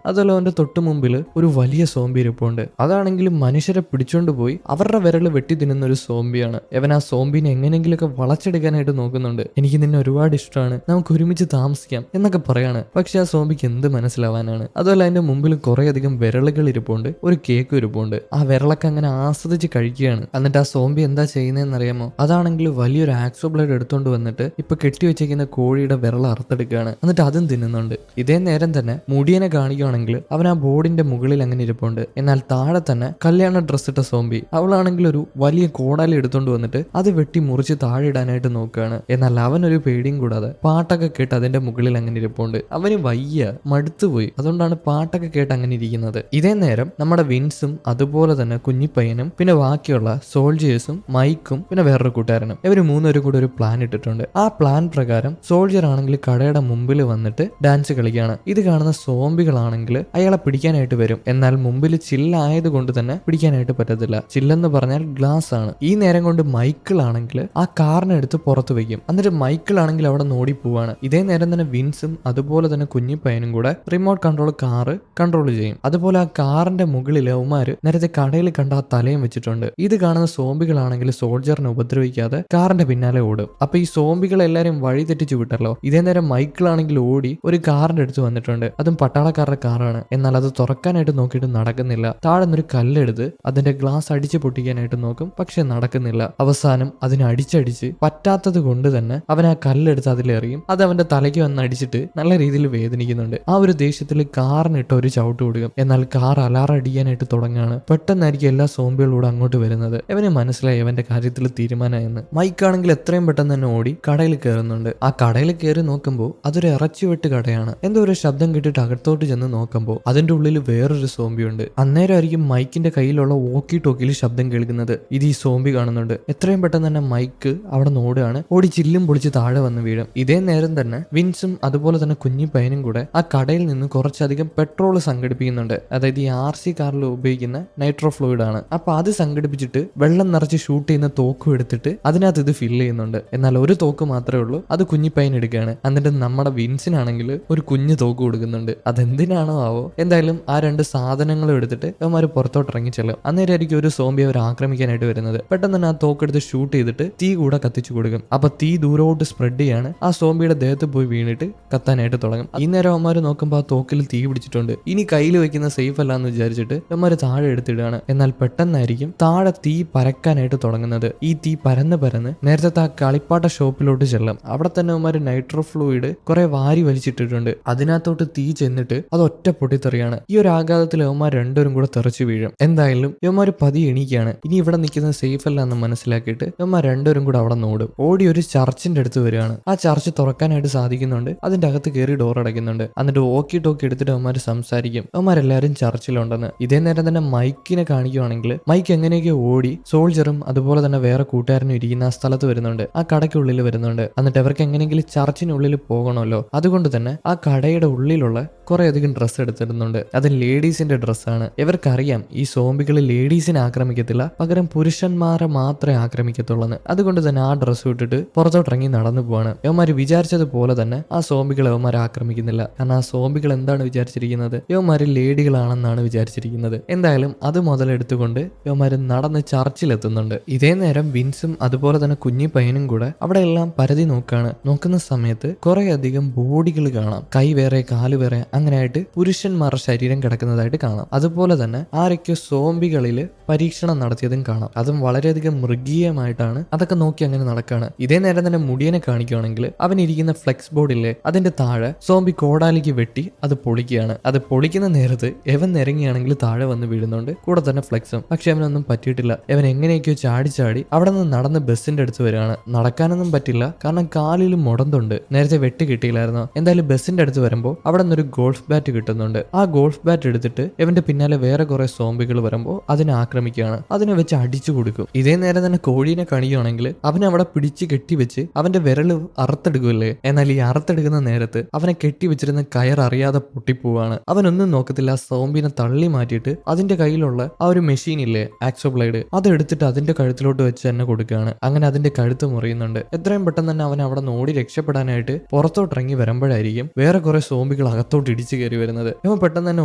അതുപോലെ അവന്റെ തൊട്ട് മുമ്പിൽ ഒരു വലിയ സോംബി ഇരിപ്പുണ്ട്. അതാണെങ്കിലും മനുഷ്യരെ പിടിച്ചോണ്ട് പോയി അവരുടെ വിരൽ വെട്ടി തിന്നുന്ന ഒരു സോംബിയാണ്. അവൻ ആ സോംബിനെ എങ്ങനെയെങ്കിലുമൊക്കെ വളച്ചെടുക്കാനായിട്ട് നോക്കുന്നുണ്ട്. എനിക്ക് നിന്നെ ഒരുപാട് ഇഷ്ടമാണ്, നമുക്ക് ഒരുമിച്ച് താമസിക്കാം എന്നൊക്കെ പറയാണ്. പക്ഷെ ആ സോംബിക്ക് എന്ത് മനസ്സിലാവാനാണ്. അതുപോലെ അതിന്റെ മുമ്പിൽ കുറേയധികം വിരലുകൾ ഇരിപ്പുണ്ട്, ഒരു കേക്ക് ഇരിപ്പുണ്ട്. ആ വിരളൊക്കെ അങ്ങനെ ആസ്വദിച്ച് കഴിക്കുകയാണ്. എന്നിട്ട് ആ സോംബി എന്താ ചെയ്യുന്നതെന്ന് അറിയാമോ? അതാണെങ്കിൽ വലിയൊരു ആക്സോ ബ്ലേഡ് എടുത്തോണ്ട് വന്നിട്ട് ഇപ്പൊ കെട്ടിവെച്ചിരിക്കുന്ന കോഴിയുടെ വിരൽ അറുത്തെടുക്കുകയാണ്. എന്നിട്ട് അതും തിന്നുന്നുണ്ട്. ഇതേ നേരം തന്നെ മുടിയനെ കാണിക്കുകയാണെങ്കിൽ അവൻ ആ ബോർഡിന്റെ മുകളിൽ അങ്ങനെ ഇരിപ്പുണ്ട്. എന്നാൽ താഴെ തന്നെ കല്യാണ ഡ്രസ് ഇട്ട സോംബി, അവളാണെങ്കിൽ ഒരു വലിയ കോടാലി എടുത്തോണ്ട് വന്നിട്ട് അത് വെട്ടി മുറിച്ച് താഴെ ഇടാനായിട്ട് നോക്കുകയാണ്. എന്നാൽ അവനൊരു പേടിയും കൂടാതെ പാട്ടൊക്കെ കേട്ട് അതിന്റെ മുകളിൽ അങ്ങനെ ഇരിപ്പുണ്ട്. അവന് വയ്യ, മടുത്തുപോയി. അതുകൊണ്ടാണ് പാട്ടൊക്കെ കേട്ട് അങ്ങനെ ഇരിക്കുന്നത്. ഇതേ നേരം നമ്മുടെ വിൻസും അതുപോലെ തന്നെ കുഞ്ഞിപ്പയ്യനും പിന്നെ ബാക്കിയുള്ള സോൾജിയേഴ്സും മൈക്കും പിന്നെ വേറൊരു കൂട്ടുകാരനും ഇവര് മൂന്നുപേരും കൂടെ ഒരു പ്ലാൻ ഇട്ടിട്ടുണ്ട്. ആ പ്ലാൻ പ്രകാരം സോൾജിയർ ആണെങ്കിൽ കടയുടെ മുമ്പിൽ വന്നിട്ട് ഡാൻസ് കളിക്കുകയാണ്. ഇത് കാണുന്ന സോംബികളാണെങ്കിൽ അയാളെ പിടിക്കാനായിട്ട് വരും. എന്നാൽ മുമ്പിൽ ചില്ലായത് കൊണ്ട് തന്നെ പിടിക്കാനായിട്ട് പറ്റത്തില്ല. ചില്ലെന്ന് പറഞ്ഞാൽ ഗ്ലാസ് ആണ്. ഈ നേരം കൊണ്ട് മൈക്കിളാണെങ്കിൽ ആ കാറിനെടുത്ത് പുറത്ത് വെക്കും. എന്നിട്ട് മൈക്കിളാണെങ്കിൽ അവിടെ നോടി പോവാണ്. ഇതേ നേരം തന്നെ വിൻസും അതുപോലെ തന്നെ കുഞ്ഞിപ്പയ്യനും കൂടെ റിമോട്ട് കൺട്രോൾ കാറ് കൺട്രോൾ ചെയ്യും. അതുപോലെ ആ കാറിന്റെ മുകളിൽ അവന്മാര് നേരത്തെ കടയിൽ കണ്ട ആ തലയും വെച്ചിട്ടുണ്ട്. ഇത് കാണുന്ന സോംബികളാണെങ്കിൽ സോൾജറിനെ ഉപദ്രവിക്കാതെ കാറിന്റെ പിന്നാലെ ഓടും. അപ്പൊ ഈ സോംബികൾ എല്ലാരും വഴി തെറ്റിച്ചു വിട്ടല്ലോ. ഇതേ നേരം മൈക്കിളാണെങ്കിൽ ഓടി ഒരു കാറിന്റെ അടുത്ത് വന്നിട്ടുണ്ട്. അതും പട്ടാളക്കാരുടെ കാറാണ്. എന്നാൽ അത് തുറക്കാനായിട്ട് നോക്കിയിട്ട് നടക്കുന്നില്ല. താഴെ നിന്നൊരു കല്ലെടുത്ത് അതിന്റെ ഗ്ലാസ് അടിച്ച് പൊട്ടിക്കാനായിട്ട് നോക്കും, പക്ഷെ നടക്കുന്നില്ല. അവസാനം അതിനെ അടിച്ചടിച്ച് പറ്റാത്തത് കൊണ്ട് തന്നെ അവൻ ആ കല്ലെടുത്ത് അതിലെറിയും. അത് അവന്റെ തലയ്ക്ക് വന്ന് അടിച്ചിട്ട് നല്ല രീതിയിൽ വേദനിക്കുന്നുണ്ട്. ആ ഒരു ദേഷ്യത്തിൽ കാറിനിട്ട് ഒരു ചവിട്ട് കൊടുക്കും. എന്നാൽ കാർ അലാറം അടിക്കാനായിട്ട് തുടങ്ങുകയാണ്. പെട്ടെന്നായിരിക്കും എല്ലാ സോംബികളൂടെ അങ്ങോട്ട് വരുന്നത്. അവന് മനസ്സിലായി അവന്റെ കാര്യത്തിൽ തീരുമാനമായെന്ന്. മൈക്കാണെങ്കിൽ എത്രയും പെട്ടെന്ന് തന്നെ ഓടി കടയിൽ കയറുന്നുണ്ട്. ആ കടയിൽ കയറി നോക്കുമ്പോൾ അതൊരു ഇറച്ചിവെട്ട് കടയാണ്. എന്തോ ഒരു ശബ്ദം കേട്ടിട്ട് അകത്തോട്ട് ചെന്ന് നോക്കുമ്പോൾ അതിന്റെ ഉള്ളിൽ വേറൊരു സോംബി ഉണ്ട്. അന്നേരമായിരിക്കും മൈക്കിന്റെ കയ്യിലുള്ള വോക്കി ടോക്കിയിൽ ശബ്ദം കേൾക്കുന്നത്. ഇത് ഈ സോംബി കാണുന്നുണ്ട്. എത്രയും പെട്ടെന്ന് തന്നെ മൈക്ക് അവിടെ ഓടുകയാണ്. ഓടി ചില്ലും പൊളിച്ച് താഴെ വന്ന് വീഴും. ഇതേ നേരം തന്നെ വിൻസും അതുപോലെ തന്നെ കുഞ്ഞിപ്പയ്യനും കൂടെ ആ കടയിൽ നിന്ന് കുറച്ചധികം പെട്രോൾ സംഘടിപ്പിക്കുന്നുണ്ട്. അതായത് ഈ RC കാറിൽ ഉപയോഗിക്കുന്ന നൈട്രോ ഫ്ലൂയിഡ് ആണ്. അപ്പൊ അത് സംഘടിപ്പിച്ചിട്ട് വെള്ളം നിറച്ച് ഷൂട്ട് ചെയ്യുന്ന തോക്കും എടുത്തിട്ട് അതിനകത്ത് ഇത് ഫില്ല് ചെയ്യുന്നുണ്ട്. എന്നാൽ ഒരു തോക്ക് മാത്രമേ ഉള്ളൂ. അത് കുഞ്ഞിപ്പയ്യൻ എടുക്കുകയാണ്. എന്നിട്ട് നമ്മുടെ വിൻസിനാണെങ്കിൽ ഒരു കുഞ്ഞു തോക്ക് കൊടുക്കുന്നുണ്ട്. അതെന്തിനാണോ ആവോ. എന്തായാലും ആ രണ്ട് സാധനങ്ങളും എടുത്തിട്ട് അവന്മാര് പുറത്തോട്ട് ഇറങ്ങി ചെല്ലും. അന്നേരമായിരിക്കും ഒരു സോംബി അവർ ആക്രമിക്കാനായിട്ട് വരുന്നത്. പെട്ടെന്ന് തന്നെ ആ തോക്കെടുത്ത് ഷൂട്ട് ചെയ്തിട്ട് തീ കൂടെ കത്തിച്ചു കൊടുക്കും. അപ്പൊ തീ ദൂരോട്ട് സ്പ്രെഡ് ചെയ്യാണ്. ആ സോംബിയുടെ ദേഹത്ത് പോയി വീണിട്ട് കത്താനായിട്ട് തുടങ്ങും. ഈ നേരം അവന്മാര് നോക്കുമ്പോൾ ആ തോക്കിൽ തീ പിടിച്ചിട്ടുണ്ട്. ഇനി കയ്യിൽ വെക്കുന്ന സേഫ് അല്ല എന്ന് വിചാരിച്ചിട്ട് അവന്മാര് താഴെ എടുത്തിടുകയാണ്. എന്നാൽ പെട്ടെന്നായിരിക്കും താഴെ തീ പരക്കാനായിട്ട് തുടങ്ങുന്നത്. ഈ തീ പരന്ന് നേരത്തെ ആ കളിപ്പാട്ട ഷോപ്പിലോട്ട് ചെല്ലും. അവിടെ തന്നെ അവന്മാര് നൈട്രോ ഫ്ലൂയിഡ് കുറെ വാരി വലിച്ചിട്ടിട്ടുണ്ട്. അതിനകത്തോട്ട് തീ ചെന്നിട്ട് അത് ഒറ്റ പൊട്ടിത്തെറിയാണ്. ഈ ഒരു ആഘാതത്തിൽ അവന്മാർ രണ്ടുപേരും കൂടെ തെറിച്ചു വീഴും. എന്തായാലും ഇവന്മാര് പതിയെ എണീക്കുകയാണ്. ഇനി ഇവിടെ നിൽക്കുന്നത് സേഫ് അല്ല എന്ന് മനസ്സിലാക്കിയിട്ട് ഇവന്മാർ രണ്ടുപേരും കൂടെ അവിടെ നോടും. ഓടി ഒരു ചർച്ചിന്റെ അടുത്ത് വരികയാണ്. ആ ചർച്ച് തുറക്കാനായിട്ട് സാധിക്കുന്നുണ്ട്. അതിന്റെ അകത്ത് കയറി ഡോർ അടയ്ക്കുന്നുണ്ട്. എന്നിട്ട് വോക്കി ടോക്കി എടുത്തിട്ട് അവന്മാർ സംസാരിക്കും. അവന്മാരെല്ലാരും ചർച്ചിലുണ്ടെന്ന്. ഇതേ നേരം തന്നെ മൈക്കിനെ കാണിക്കുകയാണെങ്കിൽ മൈക്ക് എങ്ങനെയൊക്കെ ഓടി സോൾജറും അതുപോലെ തന്നെ വേറെ കൂട്ടുകാരനും ഇരിക്കുന്ന ആ സ്ഥലത്ത് വരുന്നുണ്ട്. ആ കടയ്ക്കുള്ളിൽ വരുന്നുണ്ട്. എന്നിട്ട് അവർക്ക് എങ്ങനെയെങ്കിലും ചർച്ചിനുള്ളിൽ പോകണമല്ലോ. അതുകൊണ്ട് തന്നെ ആ കടയുടെ ഉള്ളിലുള്ള കുറെ അധികം ഡ്രസ്സ് എടുത്തിടുന്നുണ്ട്. അത് ലേഡീസിന്റെ ഡ്രസ്സാണ്. ഇവർക്കറിയാം ഈ സോംബികൾ ലേഡീസിനെ ആക്രമിക്കത്തില്ല, പകരം പുരുഷന്മാരെ മാത്രമേ ആക്രമിക്കത്തുള്ളൂ. അതുകൊണ്ട് തന്നെ ആ ഡ്രസ്സ് ഇട്ടിട്ട് പുറത്തോട്ടിറങ്ങി നടന്നു പോവാണ്. യവന്മാര് വിചാരിച്ചതുപോലെ തന്നെ ആ സോംബികൾ യവന്മാരെ ആക്രമിക്കുന്നില്ല. കാരണം ആ സോംബികൾ എന്താണ് വിചാരിച്ചിരിക്കുന്നത്? യവന്മാര് ലേഡികളാണെന്നാണ് വിചാരിച്ചിരിക്കുന്നത്. എന്തായാലും അത് മുതലെടുത്തുകൊണ്ട് യവന്മാര് നടന്ന് ചർച്ചിലെത്തുന്നുണ്ട്. ഇതേ നേരം വിൻസും അതുപോലെ തന്നെ കുഞ്ഞിപ്പയ്യനും കൂടെ അവിടെ എല്ലാം പരതി നോക്കാണ്. നോക്കുന്ന സമയത്ത് കുറെ അധികം ബോഡികൾ കാണാം. കൈ വേറെ കാല് വേറെ അങ്ങനെയായിട്ട് പുരുഷന്മാരുടെ ശരീരം കിടക്കുന്നതായിട്ട് കാണാം. അതുപോലെ തന്നെ ആരൊക്കെ സോംബികളില് പരീക്ഷണം നടത്തിയതും കാണാം. അതും വളരെയധികം മൃഗീയമായിട്ടാണ് അതൊക്കെ നോക്കി അങ്ങനെ നടക്കുകയാണ്. ഇതേ നേരം തന്നെ മുടിയനെ കാണിക്കുകയാണെങ്കിൽ അവൻ ഇരിക്കുന്ന ഫ്ലെക്സ് ബോർഡില്ലേ അതിന്റെ താഴെ സോംബി കോടാലിക്ക് വെട്ടി അത് പൊളിക്കുകയാണ്. അത് പൊളിക്കുന്ന നേരത്ത് എവൻ നിരങ്ങിയാണെങ്കിൽ താഴെ വന്ന് വീഴുന്നുണ്ട്. കൂടെ തന്നെ ഫ്ലെക്സും. പക്ഷെ അവനൊന്നും പറ്റിയിട്ടില്ല. അവൻ എങ്ങനെയൊക്കെയോ ചാടി അവിടെ നിന്ന് നടന്ന് ബസ്സിന്റെ അടുത്ത് വരികയാണ്. നടക്കാനൊന്നും പറ്റില്ല, കാരണം കാലിൽ മുടന്തുണ്ട്. നേരത്തെ വെട്ടി കിട്ടിയില്ല. അറിയില്ലായിരുന്നു. എന്തായാലും ബസ്സിന്റെ അടുത്ത് വരുമ്പോൾ അവിടെ നിന്നൊരു ഗോൾഫ് ബാറ്റ് കിട്ടുന്നുണ്ട്. ആ ഗോൾഫ് ബാറ്റ് എടുത്തിട്ട് ഇവന്റെ പിന്നാലെ വേറെ കുറെ സോംബികൾ വരുമ്പോൾ അതിനെ ആക്രമിക്കുകയാണ്. അതിനെ വെച്ച് അടിച്ചു കൊടുക്കും. ഇതേ നേരം തന്നെ കോഴീനെ കാണിക്കുകയാണെങ്കിൽ അവനെ അവിടെ പിടിച്ച് കെട്ടിവെച്ച് അവന്റെ വിരല് അറുത്തെടുക്കുമല്ലേ. എന്നാൽ ഈ അറുത്തെടുക്കുന്ന നേരത്ത് അവനെ കെട്ടിവെച്ചിരുന്ന കയർ അറിയാതെ പൊട്ടിപ്പോവാണ്. അവനൊന്നും നോക്കത്തില്ല. ആ സോംബിനെ തള്ളി മാറ്റിയിട്ട് അതിന്റെ കയ്യിലുള്ള ആ ഒരു മെഷീൻ ഇല്ലേ, ആക്സോ ബ്ലേഡ്, അതെടുത്തിട്ട് അതിന്റെ കഴുത്തിലോട്ട് വെച്ച് തന്നെ കൊടുക്കുകയാണ്. അങ്ങനെ അതിന്റെ കഴുത്ത് മുറിയുന്നുണ്ട്. എത്രയും പെട്ടെന്ന് തന്നെ അവൻ അവിടെ നിന്ന് ഓടി രക്ഷപ്പെടാനായിട്ട് പുറത്തോട്ടിറങ്ങി വരുമ്പോഴായിരിക്കും വേറെ കുറെ സോംബികൾ അകത്തോട്ട് ഇടിച്ചു കയറി വരുന്നത്. അവൻ പെട്ടെന്ന് തന്നെ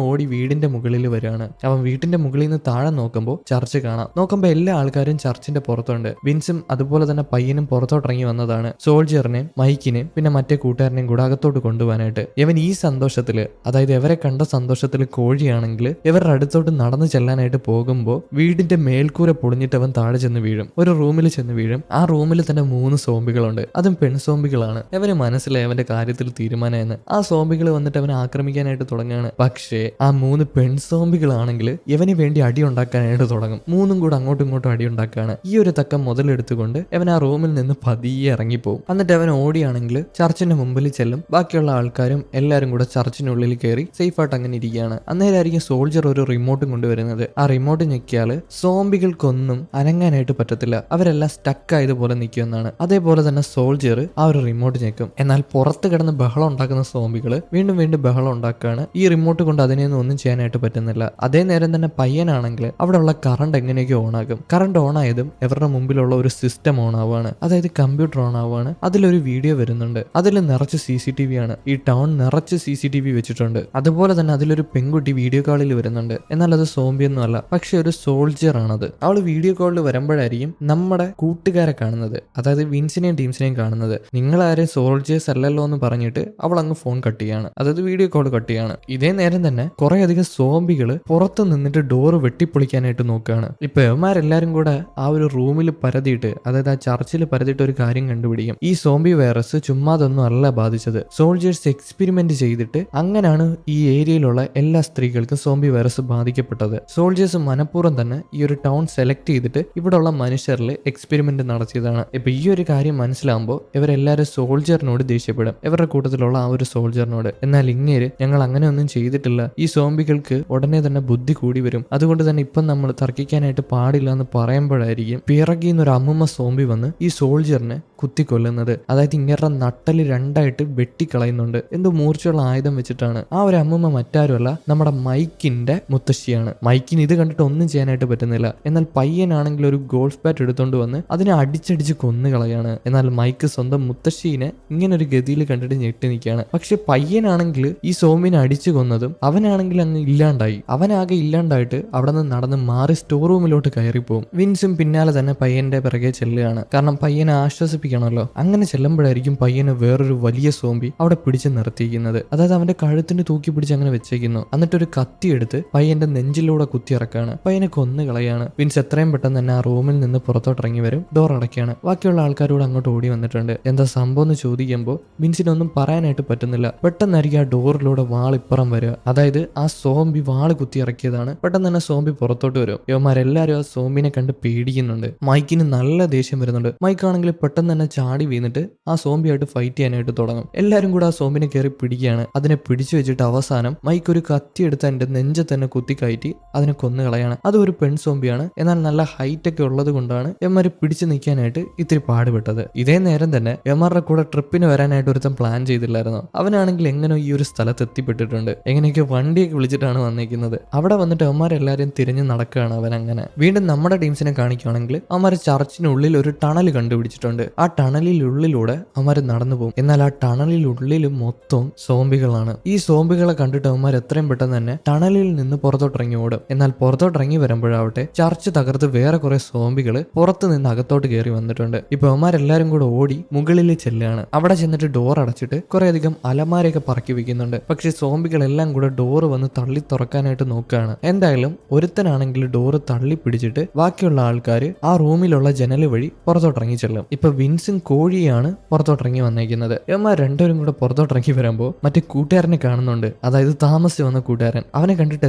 ഓടി വീടിന്റെ മുകളിൽ വരികയാണ്. അവൻ വീട്ടിന്റെ മുകളിൽ നിന്ന് താഴെ നോക്കുമ്പോൾ ചർച്ച് കാണാം. നോക്കുമ്പോൾ എല്ലാ ആൾക്കാരും ചർച്ചിന്റെ പുറത്തുണ്ട്. വിൻസും അതുപോലെ തന്നെ പയ്യനും പുറത്തോട്ടിറങ്ങി വന്നതാണ് സോൾജിയറിനെയും മൈക്കിനെയും പിന്നെ മറ്റേ കൂട്ടുകാരനെയും കൂടെ അകത്തോട്ട് കൊണ്ടുപോകാനായിട്ട്. ഇവൻ ഈ സന്തോഷത്തില്, അതായത് ഇവരെ കണ്ട സന്തോഷത്തിൽ കോഴിയാണെങ്കിൽ ഇവരുടെ അടുത്തോട്ട് നടന്നു ചെല്ലാനായിട്ട് പോകുമ്പോൾ വീടിന്റെ മേൽക്കൂര പൊളിഞ്ഞിട്ട് അവൻ താഴെ ചെന്ന് വീഴും. ഒരു റൂമിൽ ചെന്ന് വീഴും. ആ റൂമിൽ തന്നെ 3 സോംബികളുണ്ട്. അതും പെൺസോംബികളാണ്. അവന് മനസ്സിലായി അവന്റെ കാര്യത്തിൽ തീരുമാനമെന്ന്. ആ സോംബികൾ വന്നിട്ട് അവനെ ആക്രമിക്കാനായിട്ട് തുടങ്ങുകയാണ്. പക്ഷേ ആ 3 പെൺസോംബികളാണെങ്കിൽ ഇവന് വേണ്ടി അടി ഉണ്ടാക്കാനായിട്ട് തുടങ്ങും. 3 കൂടെ അങ്ങോട്ടും ഇങ്ങോട്ടും അടി ഉണ്ടാക്കുകയാണ്. ഈ ഒരു തക്കം മുതലെടുത്തുകൊണ്ട് അവൻ ആ റൂമിൽ നിന്ന് പതിയെ ഇറങ്ങിപ്പോവും. എന്നിട്ട് അവൻ ഓടിയാണെങ്കിൽ ചർച്ചിന്റെ മുമ്പിൽ ചെല്ലും. ബാക്കിയുള്ള ആൾക്കാരും എല്ലാരും കൂടെ ചർച്ചിനുള്ളിൽ കയറി സേഫായിട്ട് അങ്ങനെ ഇരിക്കുകയാണ്. അന്നേരമായിരിക്കും സോൾജർ ഒരു റിമോട്ടും കൊണ്ടുവരുന്നത്. ആ റിമോട്ട് ഞെക്കിയാൽ സോംബികൾക്കൊന്നും അനങ്ങാനായിട്ട് പറ്റത്തില്ല. അവരെല്ലാം സ്റ്റക്ക് ആയതുപോലെ നിൽക്കുമെന്നാണ്. അതേപോലെ തന്നെ സോൾജർ ആ ഒരു റിമോട്ട് ഞെക്കും. എന്നാൽ പുറത്ത് കിടന്ന് ബഹളം ഉണ്ടാക്കുന്ന സോംബികൾ വീണ്ടും വീണ്ടും ബഹളം ഉണ്ടാക്കുകയാണ്. ഈ റിമോട്ട് കൊണ്ട് അതിനെയൊന്നും ഒന്നും ചെയ്യാനായിട്ട് പറ്റുന്നില്ല. അതേ നേരം തന്നെ പയ്യനാണെങ്കിൽ അവിടെയുള്ള കറണ്ട് എങ്ങനെയൊക്കെ ഓൺ ആകും. കറണ്ട് ഓൺ ആയതും ഇവരുടെ മുമ്പിലുള്ള ഒരു സിസ്റ്റം ഓൺ ആവുകയാണ്. അതായത് കമ്പ്യൂട്ടർ ഓൺ ആവുകയാണ്. അതിലൊരു വീഡിയോ വരുന്നുണ്ട്. അതിൽ നിറച്ച് CCTV ആണ്. ഈ ടൗൺ നിറച്ച് CCTV വെച്ചിട്ടുണ്ട്. അതുപോലെ തന്നെ അതിലൊരു പെൺകുട്ടി വീഡിയോ കോളിൽ വരുന്നുണ്ട്. എന്നാൽ അത് സോംബിയൊന്നും അല്ല, പക്ഷെ ഒരു സോൾജിയർ ആണത്. അവൾ വീഡിയോ കോളിൽ വരുമ്പോഴായിരിക്കും നമ്മുടെ കൂട്ടുകാരെ കാണുന്നത്, അതായത് വിൻസിനെയും ടീംസിനെയും കാണുന്നത്. നിങ്ങളാരും സോൾജിയേഴ്സ് അല്ലല്ലോ എന്ന് പറഞ്ഞിട്ട് അവൾ അങ്ങ് ഫോൺ കട്ട് ചെയ്യാണ്, അതായത് വീഡിയോ കോൾ കട്ട് ചെയ്യാണ്. ഇതേ നേരം തന്നെ കുറെ അധികം സോംബികൾ പുറത്ത് നിന്നിട്ട് ഡോറ് വെട്ടിപ്പൊളിക്കാനായിട്ട് നോക്കുകയാണ്. ഇപ്പൊ ഇവന്മാരെല്ലാരും കൂടെ ആ ഒരു റൂമിൽ പരതിയിട്ട്, അതായത് ആ ചർച്ചിൽ പരതിയിട്ട് ഒരു കാര്യം കണ്ടുപിടിക്കും. ഈ സോംബി വൈറസ് ചുമ്മാതൊന്നും അല്ല ബാധിച്ചത്. സോൾജിയേഴ്സ് എക്സ്പെരിമെന്റ് ചെയ്തിട്ട് അങ്ങനെയാണ് ഈ ഏരിയയിലുള്ള എല്ലാ സ്ത്രീകൾക്കും സോംബി വൈറസ് ബാധിക്കപ്പെട്ടത്. സോൾജിയേഴ്സ് മനഃപൂർവ്വം തന്നെ ഈ ഒരു ടൗൺ സെലക്ട് ചെയ്തിട്ട് ഇവിടെയുള്ള മനുഷ്യരിൽ എക്സ്പെരിമെന്റ് നടത്തിയതാണ്. ഇപ്പൊ ഈ ഒരു കാര്യം മനസ്സിലാകുമ്പോൾ ഇവരെല്ലാരും സോൾജിയറിനോട് ദേഷ്യപ്പെടും, ഇവരുടെ കൂട്ടത്തിലുള്ള ആ ഒരു സോൾജിയറിനോട്. എന്നാൽ ഇങ്ങേര് ഞങ്ങൾ അങ്ങനെ ഒന്നും ചെയ്തിട്ടില്ല, ഈ സോംബികൾക്ക് ഉടനെ തന്നെ ബുദ്ധി കൂടി വരും, അതുകൊണ്ട് തന്നെ ഇപ്പം നമ്മൾ തർക്കിക്കാനായിട്ട് പാടില്ല എന്ന് പറയുമ്പോഴായിരിക്കും പിറകിന്നൊരു അമ്മുമ്മ സോംബി വന്ന് ഈ സോൾജിയറിനെ കുത്തിക്കൊല്ലുന്നത്. അതായത് ഇങ്ങേരുടെ നട്ടല് 2ആയിട്ട് വെട്ടിക്കളയുന്നുണ്ട്. എന്തോ മൂർച്ചയുള്ള ആയുധം വെച്ചിട്ടാണ്. ആ ഒരു അമ്മുമ്മ മറ്റാരുമല്ല, നമ്മുടെ മൈക്കിന്റെ മുത്തശ്ശിയാണ്. മൈക്കിന് ഇത് കണ്ടിട്ട് ഒന്നും ചെയ്യാനായിട്ട് പറ്റുന്നില്ല. എന്നാൽ പയ്യനാണെങ്കിൽ ഒരു ഗോൾഫ് ബാറ്റ് എടുത്തോണ്ട് വന്ന് അതിനെ അടിച്ചടിച്ച് കൊന്നുകളയാണ്. എന്നാൽ മൈക്ക് സ്വന്തം മുത്തശ്ശീനെ ഇങ്ങനെ ഒരു ഗതിയിൽ കണ്ടിട്ട് ഞെട്ടി നിൽക്കുകയാണ്. പക്ഷെ പയ്യനാണെങ്കിൽ ഈ സോമിനെ അടിച്ചു കൊന്നതും അവനാണെങ്കിൽ അങ്ങ് ഇല്ലാണ്ടായി. അവനാകെ ഇല്ലാണ്ടായിട്ട് അവിടെ നിന്ന് നടന്ന് മാറി സ്റ്റോർ റൂമിലോട്ട് കയറിപ്പോവും. വിൻസും പിന്നാലെ തന്നെ പയ്യന്റെ പിറകെ ചെല്ലുകയാണ്. കാരണം പയ്യനെ ആശ്വസിപ്പിക്കണമല്ലോ. അങ്ങനെ ചെല്ലുമ്പോഴായിരിക്കും പയ്യനെ വേറൊരു വലിയ സോംബി അവിടെ പിടിച്ച് നിർത്തിയിരിക്കുന്നത്. അതായത് അവന്റെ കഴുത്തിന് തൂക്കി പിടിച്ച് അങ്ങനെ വെച്ചേക്കുന്നു. എന്നിട്ടൊരു കത്തി എടുത്ത് പയ്യന്റെ നെഞ്ചിലൂടെ കുത്തിയിറക്കാണ്. പയ്യനെ കൊന്നു കളയാണ്. വിൻസ് എത്രയും പെട്ടെന്ന് തന്നെ ആ റൂമിൽ നിന്ന് പുറത്തോട്ട് ഇറങ്ങി വരും. ഡോർ അടയ്ക്കാണ്. ബാക്കിയുള്ള ആൾക്കാരോട് അങ്ങോട്ട് ഓടി വന്നിട്ടുണ്ട്. എന്താ സംഭവം എന്ന് ചോദിക്കുമ്പോൾ വിൻസിനൊന്നും പറയാനായിട്ട് പറ്റുന്നില്ല. പെട്ടെന്നായിരിക്കും ആ ഡോറിലൂടെ വാളിപ്പുറം വരിക. അതായത് ആ സോംബി വാള് കുത്തി ഇറക്കിയതാണ്. പെട്ടെന്ന് തന്നെ സോംബി പുറത്തോട്ട് വരും. യവന്മാരെല്ലാരും ആ സോംബിനെ കണ്ട് പേടിക്കുന്നുണ്ട്. മൈക്കിന് നല്ല ദേഷ്യം വരുന്നുണ്ട്. മൈക്കാണെങ്കിൽ പെട്ടെന്ന് തന്നെ ചാടി വീണിട്ട് ആ സോംബിയായിട്ട് ഫൈറ്റ് ചെയ്യാനായിട്ട് തുടങ്ങും. എല്ലാരും കൂടെ ആ സോംബിനെ കയറി പിടിക്കുകയാണ്. അതിനെ പിടിച്ചു വെച്ചിട്ട് അവസാനം മൈക്ക് ഒരു കത്തി എടുത്ത് എന്റെ നെഞ്ചെ തന്നെ കുത്തി കയറ്റി അതിനെ കൊന്നു കളയാണ്. അത് ഒരു പെൺ സോംബിയാണ്. എന്നാൽ നല്ല ഹൈറ്റ് ഒക്കെ ഉള്ളത് കൊണ്ടാണ് എമ്മാര് പിടിച്ചു നിൽക്കാനായിട്ട് ഇത്തിരി പാടുപെട്ടത്. ഇതേ നേരം തന്നെ എമ്മാരുടെ കൂടെ ട്രിപ്പിന് വരാനായിട്ട് ഒരുത്തം പ്ലാൻ ചെയ്തില്ലായിരുന്നു. അവനാണെങ്കിൽ എങ്ങനെയോ ഈ ഒരു സ്ഥലത്ത് എത്തിപ്പെട്ടിട്ടുണ്ട്. എങ്ങനെയൊക്കെ വണ്ടിയൊക്കെ വിളിച്ചിട്ടാണ് വന്നിരിക്കുന്നത്. അവിടെ വന്നിട്ട് അവന്മാരെല്ലാരും തിരിഞ്ഞ് നടക്കുകയാണ്. അവൻ അങ്ങനെ വീണ്ടും നമ്മുടെ ടീംസിനെ കാണിക്കുകയാണെങ്കിൽ അവന്മാർ ചർച്ചിനുള്ളിൽ ഒരു ടണൽ കണ്ടുപിടിച്ചിട്ടുണ്ട്. ആ ടണലിനുള്ളിലൂടെ അവന്മാർ നടന്നു പോകും. എന്നാൽ ആ ടണലിനുള്ളിൽ മൊത്തം സോംബികളാണ്. ഈ സോംബികളെ കണ്ടിട്ട് അവന്മാർ എത്രയും പെട്ടെന്ന് തന്നെ ടണലിൽ നിന്ന് പുറത്തോട്ടിറങ്ങി ഓടും. എന്നാൽ പുറത്തോട്ടിറങ്ങി വരുമ്പോഴാവട്ടെ ചർച്ച് തകർത്ത് വേറെ കുറെ സോംബികൾ പുറത്ത് നിന്ന് അകത്തോട്ട് കയറി വന്നിട്ടുണ്ട്. ഇപ്പൊ അവന്മാരെല്ലാരും കൂടെ ഓടി മുകളിൽ ചെല്ലുകയാണ്. അവിടെ ചെന്നിട്ട് ഡോർ അടച്ചിട്ട് കുറെ അധികം അലമാരയൊക്കെ പറക്കി വെക്കുന്നുണ്ട്. പക്ഷെ സോംബികളെല്ലാം കൂടെ ഡോറ് വന്ന് തള്ളി തുറക്കാനായിട്ട് നോക്കുകയാണ്. എന്തായാലും ഒരുത്തനാണെങ്കിൽ ഡോറ് തള്ളി പിടിച്ചിട്ട് ബാക്കിയുള്ള ആൾക്കാർ ആ റൂമിലുള്ള ജനല് വഴി പുറത്തോട്ടിറങ്ങി ചെല്ലും. ഇപ്പൊ വിൻസും കോഴിയാണ് പുറത്തോട്ടിറങ്ങി വന്നേക്കുന്നത്. ഇവന്മാർ രണ്ടുപേരും കൂടെ പുറത്തോട്ടിറങ്ങി വരുമ്പോൾ മറ്റേ കൂട്ടുകാരനെ കാണുന്നുണ്ട്. അതായത് താമസിച്ച് വന്ന കൂട്ടുകാരൻ. അവനെ കണ്ടിട്ട്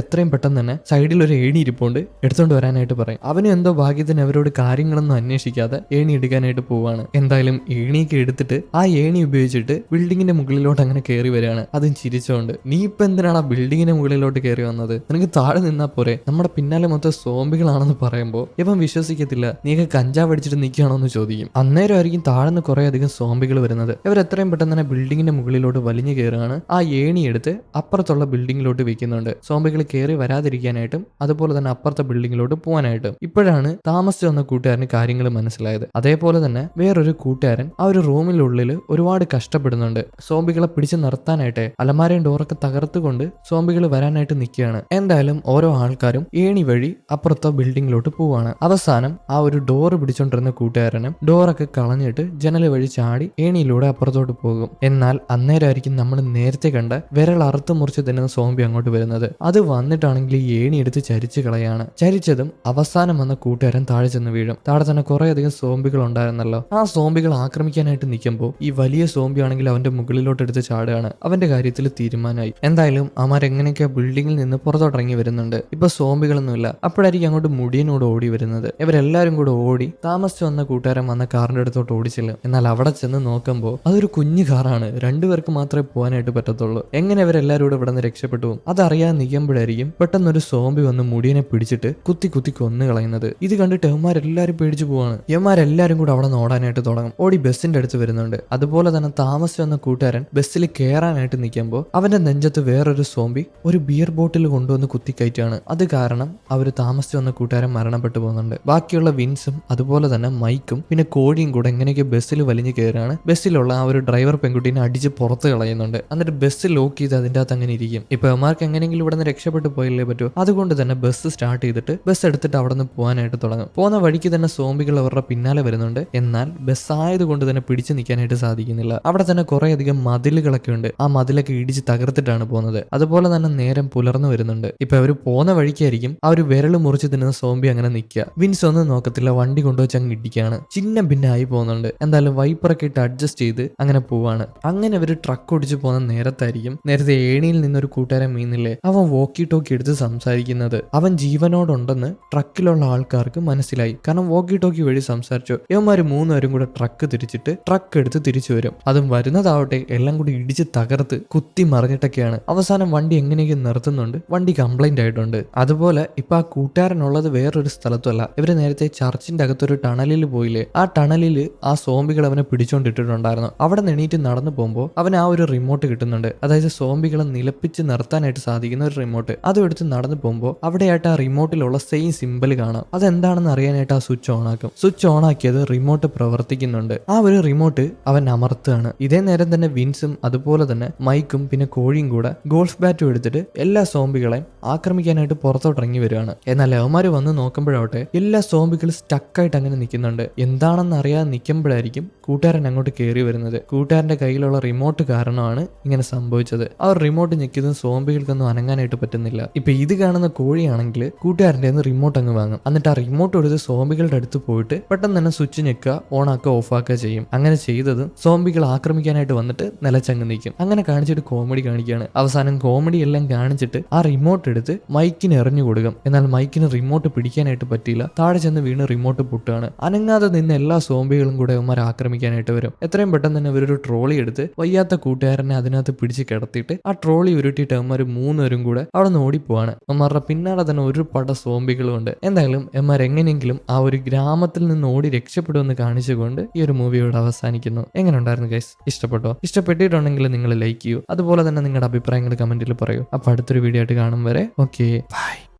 എത്രയും പെട്ടെന്ന് തന്നെ സൈഡിൽ ഒരു ഏണി ഇരിപ്പുണ്ട്, എടുത്തോണ്ട് വരാനായിട്ട് പറയും. അവനും എന്തോ ഭാഗ്യത്തിന് അവരോട് കാര്യങ്ങളൊന്നും അന്വേഷിക്കാതെ ഏണി എടുക്കാനായിട്ട് പോവാണ്. എന്തായാലും ഏണിയൊക്കെ എടുത്തിട്ട് ആ ഏണി ഉപയോഗിച്ചിട്ട് ബിൽഡിങ്ങിന്റെ മുകളിലോട്ട് അങ്ങനെ കയറി വരികയാണ്, അതും ചിരിച്ചോണ്ട്. നീ ഇപ്പൊ എന്തിനാണ് ആ ബിൽഡിങ്ങിന്റെ മുകളിലോട്ട് കയറി വന്നത്? നിനക്ക് താഴെ നിന്നാ പോരെ? നമ്മുടെ പിന്നാലെ മൊത്തം സോംബികളാണെന്ന് പറയുമ്പോൾ ഇവൻ വിശ്വസിക്കത്തില്ല. നീക്ക് കഞ്ചാവ് അടിച്ചിട്ട് നിൽക്കുകയാണോ എന്ന് ചോദിക്കും. അന്നേരമായിരിക്കും താഴ്ന്ന് കുറെ അധികം സോംബികൾ വരുന്നത്. ഇവർ എത്രയും പെട്ടെന്ന് തന്നെ ബിൽഡിങ്ങിന്റെ മുകളിലോട്ട് വലിഞ്ഞു കയറുകയാണ്. ആ ഏണി എടുത്ത് അപ്പുറത്തുള്ള ബിൽഡിങ്ങിലോട്ട് വെക്കുന്നുണ്ട്, സോംബികൾ കയറി വരാതിരിക്കാനായിട്ടും അതുപോലെ തന്നെ അപ്പുറത്തെ ബിൽഡിങ്ങിലോട്ട് പോകാനായിട്ടും. ഇപ്പോഴാണ് താമസിച്ചു വന്ന കൂട്ടുകാരന് കാര്യങ്ങൾ മനസ്സിലായത്. അതേപോലെ തന്നെ വേറൊരു കൂട്ടുകാരൻ ആ ഒരു റൂമിനുള്ളിൽ ഒരുപാട് കഷ്ടപ്പെടുന്നുണ്ട്. സോംബികളെ പിടിച്ചു നിർത്താനായിട്ട് അലമാരയും ഡോറൊക്കെ തകർത്തുകൊണ്ട് സോംബികൾ വരാനായിട്ട് നിൽക്കുകയാണ്. എന്തായാലും ഓരോ ആൾക്കാരും ഏണി വഴി അപ്പുറത്തെ ബിൽഡിങ്ങിലോട്ട് പോവാണ്. അവസാനം ആ ഒരു ഡോറ് പിടിച്ചോണ്ടിരുന്ന കൂട്ടുകാരനും ഡോറൊക്കെ കളഞ്ഞിട്ട് ജനൽ വഴി ചാടി ഏണിയിലൂടെ അപ്പുറത്തോട്ട് പോകും. എന്നാൽ അന്നേരമായിരിക്കും നമ്മൾ നേരത്തെ കണ്ട വിരൽ അറുത്ത് മുറിച്ച് തിന്നുന്ന സോംബി അങ്ങോട്ട് വരുന്നത്. അത് വന്നിട്ടാണെങ്കിൽ ഈ ഏണി എടുത്ത് ചരിച്ചു കളയാണ്. ചരിച്ചതും അവസാനം വന്ന കൂട്ടുകാരൻ താഴെ ചെന്ന് വീഴും. താഴെ തന്നെ കുറെ അധികം സോംബികൾ ഉണ്ടായിരുന്നല്ലോ. ആ സോംബികൾ ആക്രമിക്കാനായിട്ട് നിൽക്കുമ്പോൾ ഈ വലിയ സോംബി ആണെങ്കിൽ അവന്റെ മുകളിലോട്ട് എടുത്ത് ചാടുകയാണ്. അവന്റെ കാര്യത്തിൽ തീരുമാനമായി. എന്തായാലും അവന്മാരെങ്ങനെയൊക്കെ ബിൽഡിങ്ങിൽ നിന്ന് പുറത്തോട്ടിറങ്ങി വരുന്നുണ്ട്. ഇപ്പൊ സോംബികളൊന്നുമില്ല. അപ്പോഴായിരിക്കും അങ്ങോട്ട് മുടിയനോട് ഓടി വരുന്നത്. ഇവരെല്ലാരും കൂടെ ഓടി താമസിച്ചു വന്ന കൂട്ടുകാരൻ വന്ന കാറിന്റെ അടുത്തോട്ട് ഓടിച്ചില്ല. എന്നാൽ അവിടെ ചെന്ന് നോക്കുമ്പോൾ അതൊരു കുഞ്ഞു കാറാണ്. രണ്ടുപേർക്ക് മാത്രമേ പോകാനായിട്ട് പറ്റത്തുള്ളൂ. എങ്ങനെ ഇവരെല്ലാരും കൂടെ ഇവിടെ നിന്ന് രക്ഷപ്പെട്ടു അതറിയാൻ നിൽക്കുമ്പോഴായിരിക്കും പെട്ടെന്നൊരു സോംബി വന്ന് മുടിയനെ പിടിച്ചിട്ട് കുത്തി കുത്തി കൊന്നു കളയുന്നത്. ഇത് കണ്ടിട്ട് യവന്മാരെല്ലാരും പേടിച്ചു പോവാണ്. യവന്മാരെല്ലാരും കൂടെ അവിടെ നിന്ന് ഓടാനായിട്ട് തുടങ്ങും. ഓടി ബസ്സിന്റെ അടുത്ത് വരുന്നുണ്ട്. അതുപോലെ തന്നെ താമസിച്ചു വന്ന കൂട്ടുകാരൻ ബസ്സിൽ കയറാനായിട്ട് നിൽക്കുമ്പോൾ അവന്റെ നെഞ്ചത്ത് വേറൊരു സോംബി ഒരു ബിയർ ബോട്ടിൽ കൊണ്ടുവന്ന് കുത്തിക്കയറ്റാണ്. അത് കാരണം അവര് താമസിച്ചു വന്ന കൂട്ടുകാരൻ മരണപ്പെട്ടു പോകുന്നുണ്ട്. ബാക്കിയുള്ള വിൻസും അതുപോലെ തന്നെ മൈക്കും പിന്നെ കോഴിയും കൂടെ എങ്ങനെയൊക്കെ ബസ്സിൽ വലിഞ്ഞു കയറാണ്. ബസ്സിലുള്ള ആ ഒരു ഡ്രൈവർ പെൺകുട്ടീനെ അടിച്ച് പുറത്ത് കളയുന്നുണ്ട്. എന്നിട്ട് ബസ് ലോക്ക് ചെയ്ത് അതിൻ്റെ അകത്ത് അങ്ങനെ ഇരിക്കും. ഇപ്പൊ അവന്മാർക്ക് എങ്ങനെയെങ്കിലും ഇവിടെ നിന്ന് രക്ഷപ്പെട്ടു പോയില്ലേ പറ്റൂ. അതുകൊണ്ട് തന്നെ ബസ് സ്റ്റാർട്ട് ചെയ്തിട്ട് ബസ് എടുത്തിട്ട് അവിടെ നിന്ന് പോകാനായിട്ട് തുടങ്ങും. പോകുന്ന വഴിക്ക് തന്നെ സോംബികൾ അവരുടെ പിന്നാലെ വരുന്നുണ്ട്. എന്നാൽ ബസ് ആയതുകൊണ്ട് തന്നെ പിടിച്ചു നിൽക്കാനായിട്ട് സാധിക്കുന്നില്ല. അവിടെ തന്നെ കുറെ അധികം മതിലുകളൊക്കെ ഉണ്ട്. ആ മതിലൊക്കെ ഇടിച്ച് തകർത്തിട്ടാണ് പോകുന്നത്. അതുപോലെ തന്നെ നേരം പുലർന്നു വരുന്നുണ്ട്. ഇപ്പൊ അവർ പോകുന്ന വഴിക്കായിരിക്കും ആ ഒരു വിരൽ മുറിച്ച് തിന്നുന്ന സോംബി അങ്ങനെ നിൽക്കുക. വിൻസ് ഒന്നും നോക്കത്തില്ല, വണ്ടി കൊണ്ടുവച്ച് അങ്ങ് ഇടിക്കുകയാണ്. ചിഹ്നം ഭിന്നായി പോകുന്നുണ്ട്. എന്തായാലും വൈപ്പറൊക്കെ ഇട്ട് അഡ്ജസ്റ്റ് ചെയ്ത് അങ്ങനെ പോവാണ്. അങ്ങനെ അവർ ട്രക്ക് ഓടിച്ച് പോകുന്ന നേരത്തായിരിക്കും നേരത്തെ ഏണിയിൽ നിന്നൊരു കൂട്ടുകാരൻ മീന്നില്ലേ അവൻ വോക്കി ടോക്കി എടുത്ത് സംസാരിക്കുന്നത്. അവൻ ജീവനോടുണ്ടെന്ന് ട്രക്കിലുള്ള ആൾക്കാർക്ക് മനസ്സിലായി. കാരണം വോക്കി ടോക്കി വഴി സംസാരിച്ചു. ഇവന്മാര് മൂന്നുപേരും കൂടെ ട്രക്ക് തിരിച്ചിട്ട് ട്രക്ക് എടുത്ത് തിരിച്ചു വരും. അതും വരുന്നതാവട്ടെ എല്ലാം കൂടി ഇടിച്ച് തകർത്ത് കുത്തി മറിഞ്ഞിട്ടൊക്കെയാണ്. അവസാനം വണ്ടി എങ്ങനെയൊക്കെ നിർത്തുന്നുണ്ട്. വണ്ടി കംപ്ലൈന്റ് ആയിട്ടുണ്ട്. അതുപോലെ ഇപ്പൊ ആ കൂട്ടുകാരനുള്ളത് വേറൊരു സ്ഥലത്തല്ല. ഇവര് നേരത്തെ ചർച്ചിന്റെ അകത്തൊരു ടണലിൽ പോയില്ലേ, ആ ടണലിൽ ആ സോംബികൾ അവനെ പിടിച്ചോണ്ടിട്ടിട്ടുണ്ടായിരുന്നു. അവിടെ എണീറ്റ് നടന്നു പോകുമ്പോൾ അവൻ ആ ഒരു റിമോട്ട് കിട്ടുന്നുണ്ട്. അതായത് സോംബികളെ നിലപ്പിച്ച് നിർത്താനായിട്ട് സാധിക്കുന്ന ഒരു റിമോട്ട്. അതും എടുത്ത് നടന്നു പോകുമ്പോൾ അവിടെയായിട്ട് ആ റിമോട്ടിലുള്ള സെയിം സിമ്പിൾ കാണാം. അതെന്താണെന്ന് അറിയാനായിട്ട് ആ സ്വിച്ച് ഓൺ ആക്കും. സ്വിച്ച് ഓൺ ആക്കിയത് റിമോട്ട് പ്രവർത്തിക്കുന്നുണ്ട്. ആ ഒരു റിമോട്ട് അവൻ അമർത്തുകയാണ്. ഇതേ നേരം തന്നെ വിൻസും അതുപോലെ തന്നെ മൈക്കും പിന്നെ കോഴിയും കൂടെ ഗോൾഫ് ബാറ്റും എടുത്തിട്ട് എല്ലാ സോംബികളെയും ആക്രമിക്കാനായിട്ട് പുറത്തോട്ടിറങ്ങി വരികയാണ്. എന്നാൽ അവന്മാര് വന്ന് നോക്കുമ്പോഴാവട്ടെ എല്ലാ സോംബികളും സ്റ്റക്കായിട്ട് അങ്ങനെ നിൽക്കുന്നുണ്ട്. എന്താണെന്ന് അറിയാതെ നിൽക്കുമ്പോഴായിരിക്കും കൂട്ടുകാരൻ അങ്ങോട്ട് കയറി വരുന്നത്. കൂട്ടുകാരന്റെ കയ്യിലുള്ള റിമോട്ട് കാരണമാണ് ഇങ്ങനെ സംഭവിച്ചത്. ആ ഒരു റിമോട്ട് ഞെക്കിയതും സോംബികൾക്കൊന്നും അനങ്ങാനായിട്ട് പറ്റുന്നില്ല. ഇപ്പൊ ഇത് കാണുന്ന കോഴിയാണെങ്കിൽ കൂട്ടുകാരൻ്റെ റിമോട്ട് അങ്ങ് വാങ്ങും. എന്നിട്ട് ആ റിമോട്ട് എടുത്ത് സോംബികളുടെ അടുത്ത് പോയിട്ട് പെട്ടെന്ന് തന്നെ സ്വിച്ച് ഞെക്കുക, ഓൺ ആക്കുക, ഓഫ് ആക്കുക ചെയ്യും. അങ്ങനെ ചെയ്തതും സോംബികൾ ആക്രമിക്കാനായിട്ട് വന്നിട്ട് നിലച്ചങ്ങ് നിൽക്കും. അങ്ങനെ കാണിച്ചിട്ട് കോമഡി കാണിക്കുകയാണ്. അവസാനം കോമഡി എല്ലാം കാണിച്ചിട്ട് ആ റിമോട്ട് എടുത്ത് മൈക്കിന് എറിഞ്ഞു കൊടുക്കും. എന്നാൽ മൈക്കിന് റിമോട്ട് പിടിക്കാനായിട്ട് പറ്റിയില്ല. താഴെ ചെന്ന് വീണ് റിമോട്ട് പൊട്ടുകയാണ്. അനങ്ങാതെ നിന്ന് എല്ലാ സോംബികളും കൂടെ അവന്മാർ ആക്രമിക്കാനായിട്ട് വരും. എത്രയും പെട്ടെന്ന് തന്നെ ഇവരൊരു ട്രോളി എടുത്ത് വയ്യാത്ത കൂട്ടുകാരനെ അതിനകത്ത് പിടിച്ച് കിടത്തിയിട്ട് ആ ട്രോളി ഉരുട്ടിയിട്ട് അവന്മാർ മൂന്നുപേരും കൂടെ അവിടെ നിന്ന് ഓടിപ്പോവാണ്. അവന്മാരുടെ പിന്നാലെ തന്നെ ഒരു പട സോംബികളും ഉണ്ട്. എന്തായാലും അവന്മാർ എങ്ങനെയെങ്കിലും ആ ഒരു ഗ്രാമത്തിൽ നിന്ന് ഓടി രക്ഷപ്പെടുമെന്ന് കാണിച്ചുകൊണ്ട് ഈ ഒരു മൂവിയോട് അവസാനിക്കുന്നു. എങ്ങനെ ഉണ്ടായിരുന്നു ഗൈസ്? ഇഷ്ടപ്പെട്ടോ? ഇഷ്ടപ്പെട്ടിട്ടുണ്ടെങ്കിൽ നിങ്ങൾ ലൈക്ക് ചെയ്യൂ. അതുപോലെ തന്നെ നിങ്ങളുടെ അഭിപ്രായങ്ങൾ കമന്റിൽ പറയൂ. അപ്പൊ അടുത്തൊരു വീഡിയോ ആയിട്ട് കാണും വരെ ഓക്കെ ബൈ.